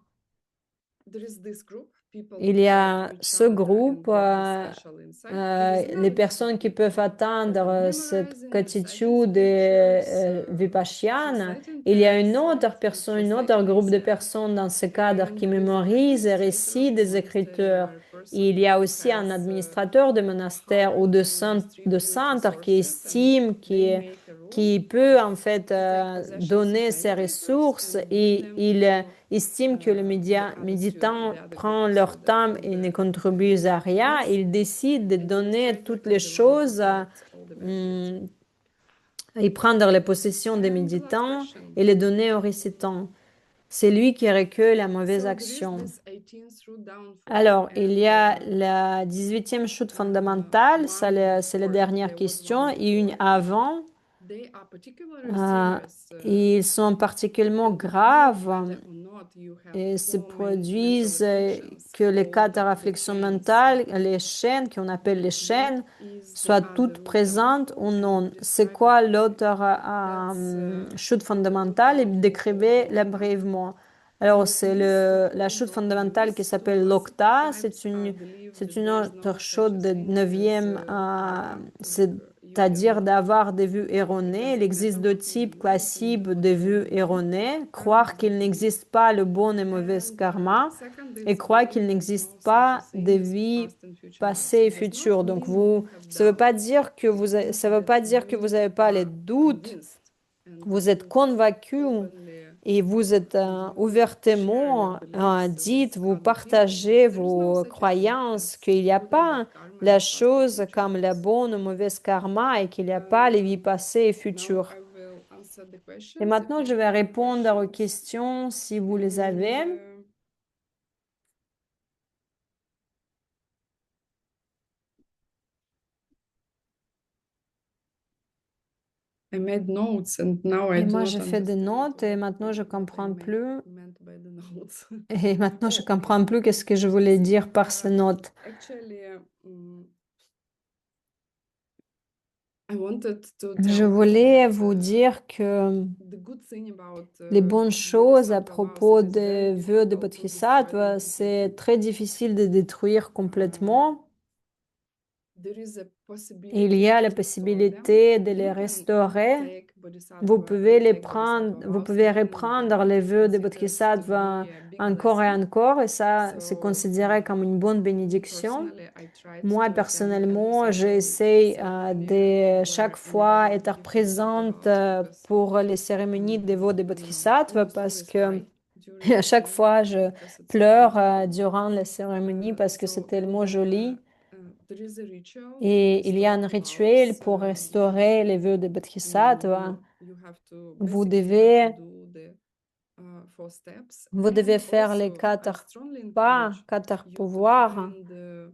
there is this group, people Il who y can a reach ce shamatha and groupe, get this special insight. There is les another group of personnes qui people peuvent who atteindre are cette memorizing, reciting gratitude scriptures, vipassiana. translating Il y a une texts, autre personne, un autre translating groupe de excerpts, personnes dans ce cadre qui and there is an mémorisent et administrator of récitent the des monastery écritures. or person Il y a who aussi un has administrateur de monastère ou power to de distribute centre qui resources, and estime, they make a room qui peut en fait to take possessions of donner ses meditators ressources and bring et them il to estime que les the other student, méditants the other group, prennent so leur that temps all et ne the contribuent à rien. things Il décide de donner toutes administrator les is the one who choses collects all the benefits. hum, et prendre les possessions des And the last méditants question. et les donner aux récitants. C'est lui qui recueille la mauvaise So there is action. this 18th root down form, Alors, il y and a la 18e chute fondamentale, ça, one c'est la before it. dernière There was one question, et une before it. avant. They are particularly Euh, serious, Ils sont particulièrement and you, graves whether or not you have et se four mental produisent afflictions, que les cas called de the réflexion chains, mentale, les chaînes qu'on appelle les that chaînes, is the soient other toutes root présentes ou downfall, and non. C'est describe it quoi briefly. l'autre That's chute the root fondamentale? Et downfall called décrivez-la Lokta. brièvement. Alors, And c'est these la so-called chute fondamentale qui these two s'appelle Mahasiddha l'Okta. types are believed C'est that une there is autre no such chute a de thing as 9e, karma, like you c'est-à-dire cannot d'avoir des vues erronées. because Il it existe matter deux what you types believe classiques and de what vues you erronées. Croire qu'il believe. n'existe pas le bon et mauvais And karma second et is croire qu'il believe there is n'existe no such a pas de thing as vie past and future lives. passée et It does not future. Donc, mean that you have ça veut pas doubt. dire que It means ça veut that pas dire que vous you n'avez pas les are doutes. convinced and Vous êtes you convaincu openly et vous êtes share your ouvertement beliefs dites, with vous other people that partagez there is no vos such a thing croyances, as qu'il n'y a good and pas bad karma la and past and chose future comme la lives. bonne ou mauvaise karma et qu'il n'y a pas les vies passées et Now futures. I will answer the Et questions if maintenant, you je vais have répondre aux questions. questions si vous les And avez. I made notes and now I Et do moi, not je fais des understand notes et maintenant, je what I comprends plus. meant by the notes. Et maintenant, je Oh, okay. comprends plus qu'est-ce que je voulais dire par ces notes. Actually, I wanted to Je tell you voulais that vous dire que the good thing about les bonnes choses à Bodhisattva vows, it propos is very des vœux de difficult to destroy them Bodhisattva, c'est completely. très difficile de détruire complètement. There is a Il possibility y to a la restore them. possibilité de les You can restaurer. take Bodhisattva, retake Bodhisattva Vous vows pouvez again reprendre it les is vœux de considered to Bodhisattva be a big encore et blessing. encore, et ça, c'est So, considéré comme une bonne me bénédiction. personally, I tried Moi, to attend every personnellement, single j'essaie ceremony de where chaque fois anybody être give Bodhisattva présente vows because, pour les cérémonies des vœux de Bodhisattva almost parce always que cry during à the chaque ceremony fois, je because it's so pleure beautiful. durant les cérémonies parce que c'est So, tellement joli. there is a ritual to Et il y a restore un the rituel vows. pour restaurer les vœux de Bodhisattva. You have to Vous basically you have to devez, do the 4 steps, vous devez and faire les also I 4 strongly pas, encourage 4 you to pouvoirs. find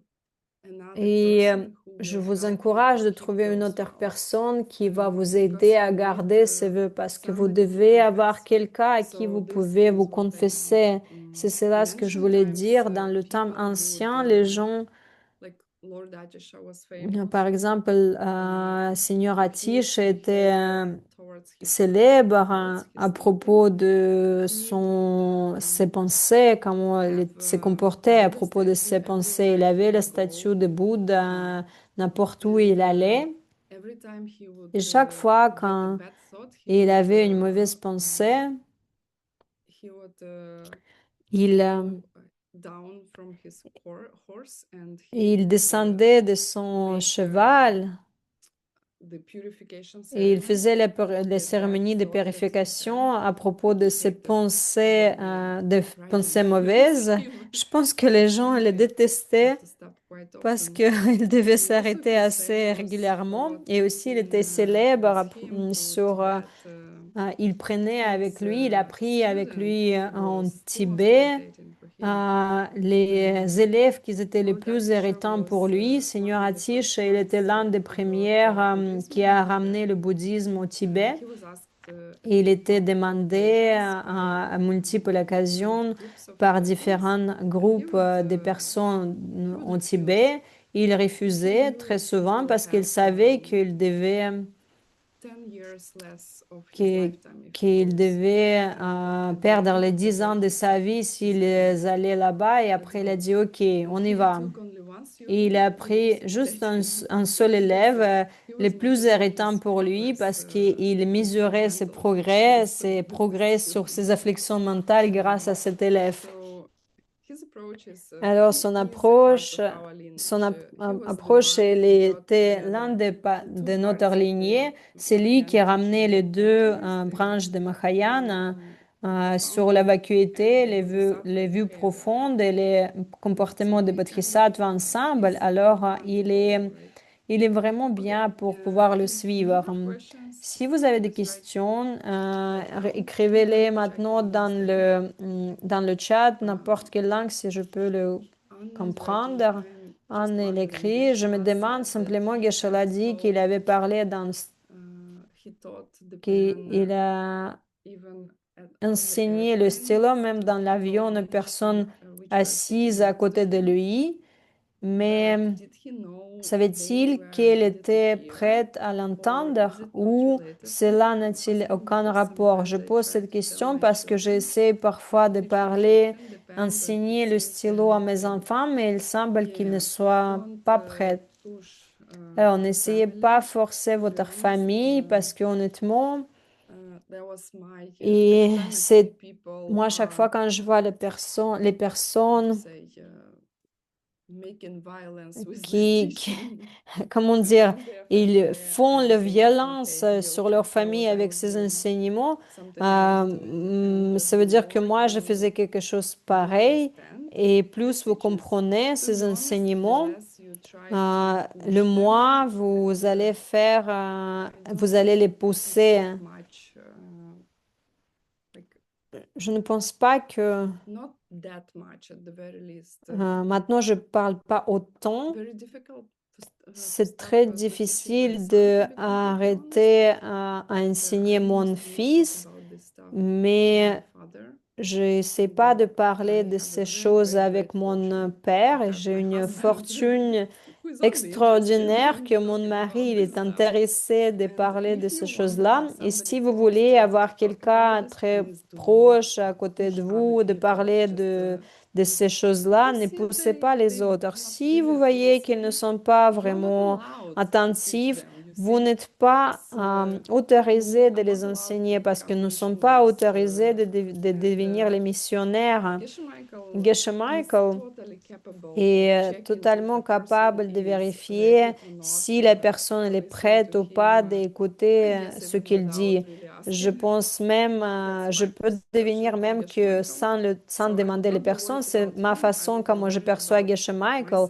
another Et person who je will vous help you to encourage de keep trouver une those autre vows, personne qui va vous aider because à you need garder ces vœux parce que vous somebody who devez avoir confess. quelqu'un à qui So vous this pouvez vous is what I meant. confesser. C'est cela In ce que je ancient voulais times, dire. Dans le temps people would ancien, les gens, like Lord Atisha was famous. par exemple, Seigneur Atish His était behavior towards his célèbre towards à his propos students de he'd ses pensées, comment il have s'est a comporté à Buddha propos de statue ses pensées. everywhere Il he avait la would go, statue de Bouddha n'importe où and il allait. every time he would Et chaque fois get a quand bad thought, il avait une mauvaise pensée, he would il, go down from his horse, and he il would descendait de son make cheval the purification et il ceremony faisait of les the bad cérémonies de thought that he had purification à propos to de ses take them pensées, away de right pensées away with mauvaises. him. Je pense que les gens les I détestaient have to stop quite parce often. qu'il devait And also s'arrêter he's assez famous régulièrement. for Et aussi, il taking était his célèbre hymn to sur Tibet. il prenait avec lui, il a pris avec lui en was too Tibet irritating for him. les élèves qui étaient les plus irritants pour lui. Seigneur Atish, il était l'un des premiers qui a ramené le bouddhisme au Tibet. He was asked Et il était about demandé occasions à by multiples occasions different groups of par Tibetans, différents and groupes de personnes au Tibet. Il refusait très souvent parce qu'il savait 10 years less of his qu'il lifetime if he qu'il goes. devait And perdre les then 10 ans de sa vie s'il allait là-bas. Et après, il a dit, OK, on y he va. took only one Et il student, a the most pris juste irritating. un seul élève, He le was plus measuring irritant his pour lui progress parce qu'il with mesurait mental issues ses with this progrès sur student. ses afflictions mentales grâce à cet élève. So his approach is Alors, he is a part of our lineage. He was the approche, one elle who brought était l'un together the de two notre parts of lignée. the C'est lui qui a Mahayana ramené teaching les in deux Buddhist. branches de Mahayana sur la Founded vacuité, Bodhisattva les vues together. profondes et les comportements de Bodhisattva ensemble. Alors, il est vraiment bien pour pouvoir le suivre. Si vous avez des questions, écrivez-les maintenant dans le chat, n'importe quelle langue, si je peux le comprendre. Anne l'écrit. Je me demande simplement, Geshe l'a dit qu'il avait parlé qu'il a enseigné le stylo même dans l'avion aux personnes assises à côté de lui. Mais savait-il qu'elle était prête à l'entendre ou cela n'a-t-il aucun rapport? Je pose cette question parce que j'essaie parfois de parler, enseigner le stylo à mes enfants, mais il semble qu'ils ne soient pas prêts. Alors, n'essayez pas forcer votre famille parce que honnêtement, et c'est moi chaque fois quand je vois les personnes qui comment dire, ils font la violence sur leur famille avec ces enseignements. Ça veut dire que moi, je faisais quelque chose pareil. Et plus vous comprenez ces enseignements, le moins vous allez vous allez les pousser. Je ne pense pas que maintenant je parle pas autant. C'est très difficile d'arrêter à enseigner mon fils, mais je n'essaie pas de parler de ces choses avec mon père et j'ai une fortune extraordinaire que mon mari il est intéressé de parler de ces choses-là. Et si vous voulez avoir quelqu'un très proche à côté de vous, de parler de ces choses-là, ne poussez pas les autres. Si vous voyez qu'ils ne sont pas vraiment attentifs, vous n'êtes pas autorisé de les enseigner parce que nous ne sommes pas autorisés de devenir les missionnaires. Geshe Michael est totalement capable de vérifier si la personne elle est prête ou pas d'écouter ce qu'il dit. Je pense même, je peux devenir même que sans demander les personnes, c'est ma façon comment je perçois Geshe Michael.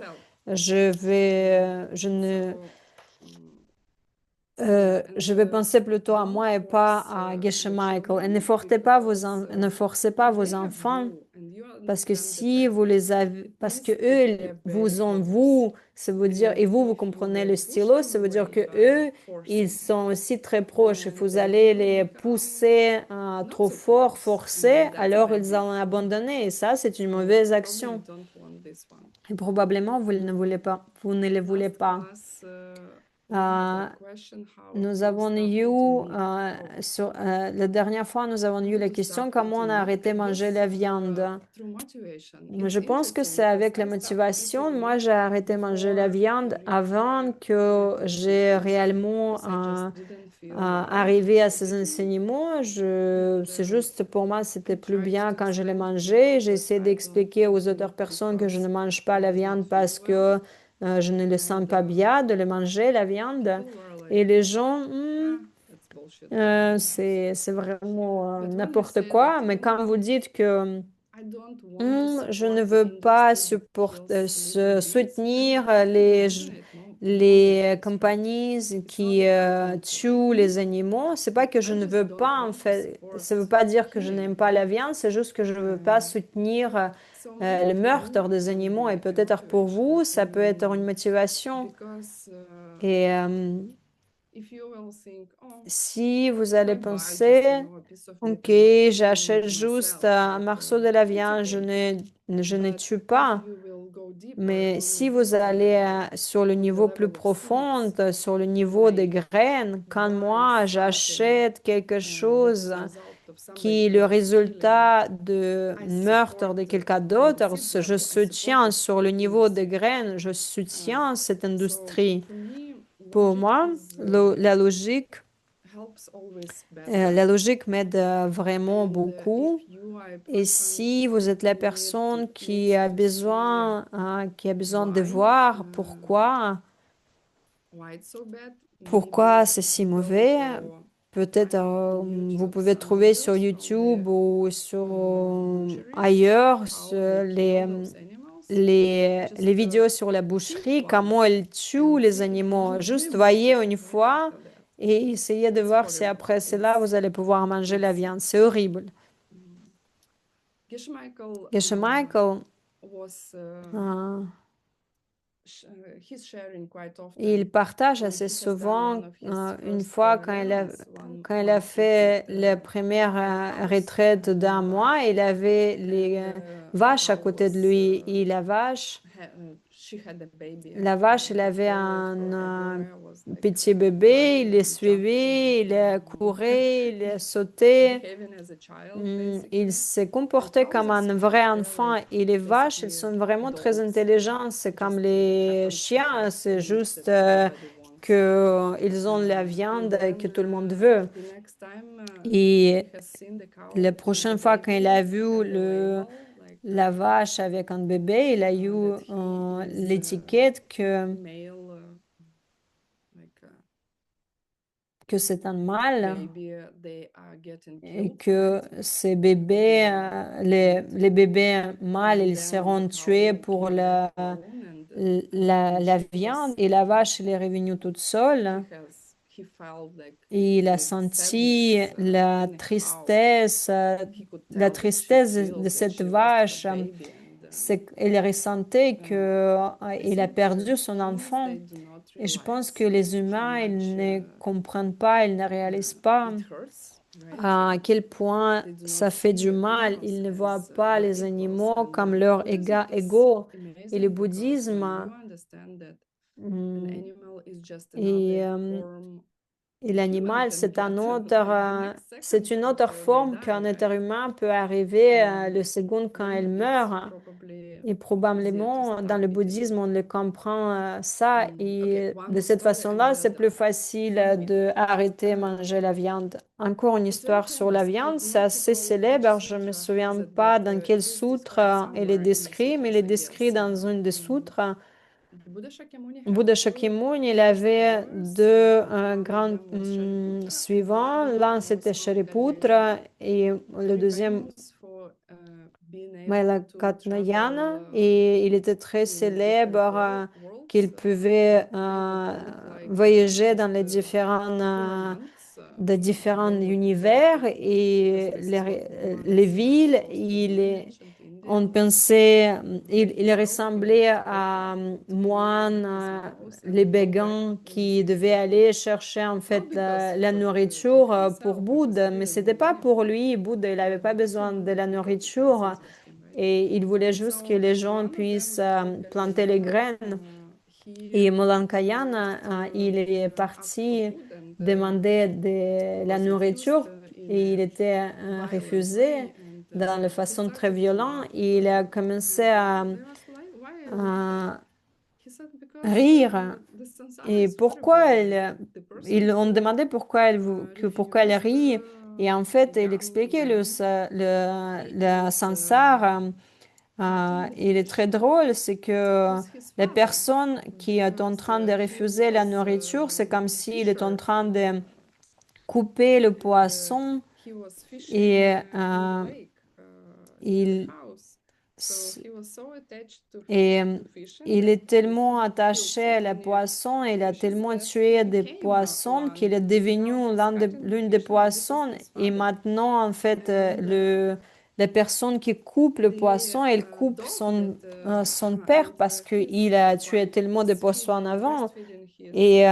Je vais penser plutôt à moi et pas à Geshe Michael. Et ne forcez pas vos enfants parce que si vous les avez, parce que eux, ils vous ont vous, ça veut dire, et vous comprenez le stylo, ça veut dire que eux, ils sont aussi très proches. Et vous allez les pousser trop fort, forcer, alors ils allont abandonner. Et ça, c'est une mauvaise action. Et probablement, vous ne voulez pas, vous ne les voulez pas. Nous avons eu, la dernière fois, nous avons eu la question comment on a arrêté de manger la viande. Je pense que c'est avec la motivation. Moi, j'ai arrêté de manger la viande avant que j'ai réellement arrivé à ces enseignements. C'est juste pour moi, c'était plus bien quand je les mangeais. J'ai essayé d'expliquer aux autres personnes que je ne mange pas la viande parce que je ne le sens pas bien de le manger, la viande. Et les gens, c'est vraiment n'importe quoi. Mais quand vous dites que je ne veux pas soutenir les compagnies qui tuent les animaux, c'est pas que je ne veux pas, en fait, ça veut pas dire que je n'aime pas la viande, c'est juste que je ne veux pas soutenir le meurtre des animaux. Et peut-être pour vous, ça peut être une motivation. Et si vous allez penser, ok, j'achète juste un morceau de la viande, je ne tue pas. Mais si vous allez sur le niveau plus profond, sur le niveau des graines, quand moi j'achète quelque chose qui est le résultat de meurtre de quelqu'un d'autre, je soutiens sur le niveau des graines, je soutiens cette industrie. Pour moi, la logique m'aide vraiment beaucoup. Et si vous êtes la personne qui a besoin de voir pourquoi c'est si mauvais, peut-être vous pouvez trouver sur YouTube ou sur ailleurs les vidéos sur la boucherie, comment elle tue les animaux. Juste voyez une fois et essayez de voir si après cela vous allez pouvoir manger la viande. C'est horrible. Gesche Michael, euh, il partage assez souvent, une fois quand il a fait la première retraite d'un mois, il avait les vaches à côté de lui. Et la vache, elle avait un petit bébé, il les suivait, il courait, il sautait. Il s'est comporté comme un vrai enfant et les vaches, elles sont vraiment très intelligentes. C'est comme les chiens, c'est juste que ils ont la viande que tout le monde veut. Et la prochaine fois quand il a vu la vache avec un bébé, il a eu l'étiquette que c'est un mâle et que ces bébés, les bébés mâles, ils seront tués pour la viande et la vache, elle est revenue toute seule. Et il a senti la tristesse de cette vache. Elle ressentait qu'il a perdu son enfant. Et je pense que les humains, ils ne comprennent pas, ils ne réalisent pas à quel point ça fait du mal. Ils ne voient pas les animaux comme leurs égaux. Et le bouddhisme, hum, et, et l'animal, c'est une autre forme qu'un être humain peut arriver le second quand elle meurt. Et probablement, dans le bouddhisme, on le comprend ça. Et de cette façon-là, c'est plus facile de arrêter de manger la viande. Encore une histoire sur la viande, c'est assez célèbre. Je ne me souviens pas dans quel sutre elle est décrite, mais elle est décrite dans une des sutres. Bouddha Shakyamuni, il avait deux grands suivants. L'un, c'était Shariputra et le deuxième, Katyayana. Et il était très célèbre, qu'il pouvait voyager dans de différents univers et les villes. On pensait, il ressemblait à moine, les Béguins qui devaient aller chercher en fait la nourriture pour Bouddha, mais c'était pas pour lui. Bouddha, il n'avait pas besoin de la nourriture et il voulait juste que les gens puissent planter les graines. Et Molankayana, il est parti demander de la nourriture et il était refusé de façon très violente. Il a commencé à rire. Et ils ont demandé pourquoi elle rit. Et en fait, il expliquait le samsara. Il est très drôle, c'est que la personne qui est en train de refuser la nourriture, c'est comme s'il est en train de couper le poisson et il, So he was so attached to Et fishing il that est tellement he killed attaché so à les many poissons, il a fishes tellement that he tué des became poissons one. qu'il est And now devenu he's cutting l'une des fish and this is poissons. his Et father. maintenant, en fait, And les personnes qui coupent le the poisson, elles coupent dog son that père and parce his qu'il a tué wife tellement de is poissons en avant. breastfeeding his Et,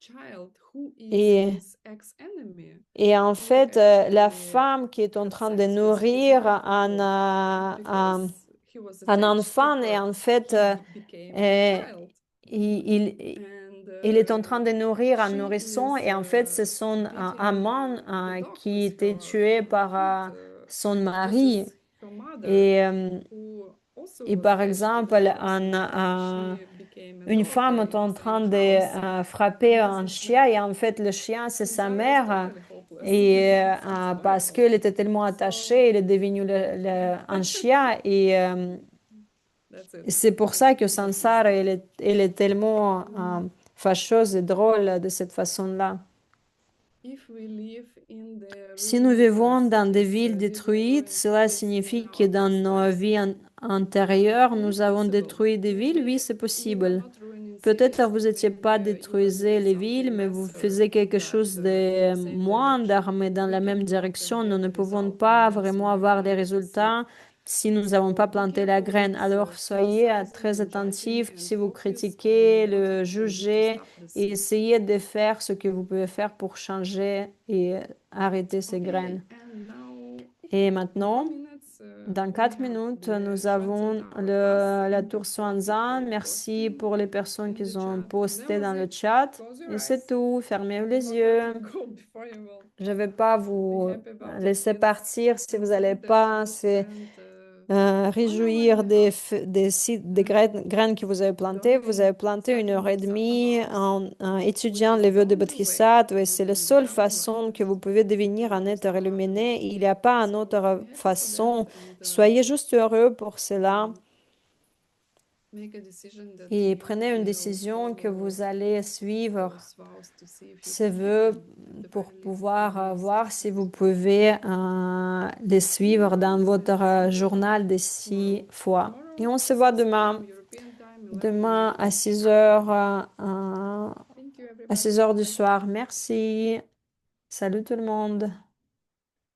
child who is et, his ex-enemy, et en who fait, la actually femme qui est en had train de sex with his nourrir wife before un because he was un attached to enfant, et her. en fait, He became her euh, child, il, il- and il est en train de nourrir un she nourrisson, is et en fait, c'est son beating amant the dog qui with était her tué par foot. son This mari. is her mother, Et, who also et was par attached to exemple, dogs, and she became a une dog femme est en in train their de house. frapper And this un is chien, et en fait, le chien, c'est sa Zara is mère. totally hopeless Et in some parce stories. qu'elle était tellement attachée, So il est devenu un chien. Et that's it. c'est pour ça que That's his Sansara, story. elle est tellement fâcheuse et drôle de cette façon-là. If we live in the Si nous ruined vivons dans des cities, villes did we détruites, ruin cela cities in signifie que our dans past nos lives? vies antérieures, Is it nous avons possible? détruit des villes? Oui, Maybe c'est you were possible. not ruining Peut-être cities, vous n'étiez pas maybe you were détruisez doing les villes, something mais vous lesser, faisiez quelque but chose in the de same moindre, direction. mais dans We la même cannot direction. Nous get ne the pouvons result pas unless we vraiment avoir les plant the seed. résultats si nous n'avons pas So be planté la careful graine. with Alors soyez criticizing très and judging attentifs and si vous focus on critiquez, what le you can do to jugez, stop the et seed. essayez de faire ce que vous pouvez faire pour changer et arrêter ces Okay, graines. and now Et in 4 maintenant, minutes dans we 4 have minutes, the nous Schwarzenauer avons class la in tour for Swanzan. people Merci posting pour les personnes in qui the ont chat. And that posté was dans le it. chat. Close your Et c'est eyes. tout. Fermez Do les not let yeux. it go before you will Je ne vais pas be vous happy about it. laisser Yes. partir si And vous n'allez see the pas fruits se and 1 hour réjouir and a half. des graines que vous avez plantées. Vous avez Doing planté 30 1 heure et minutes of demie hours, en which étudiant is les vœux the de only way Bodhisattva, et to c'est la be seule well façon que enlightened vous pouvez devenir to un the être rest of our illuminé. lives. Il n'y a pas une So autre be happy for that façon. and Soyez juste heureux pour cela. make a decision that Et you prenez une will décision que follow vous allez suivre those vows to see if you ces can keep vœux them at the pour very least for the pouvoir next voir si 6 vous months. pouvez les suivre dans And votre see journal des you 6 tomorrow. fois. Et Tomorrow, on se voit 6 demain. p.m. European time, 11 Demain à a.m. 6 African heures, time. Thank you, à 6 everybody. heures du Bye. soir. Merci. Salut tout le monde.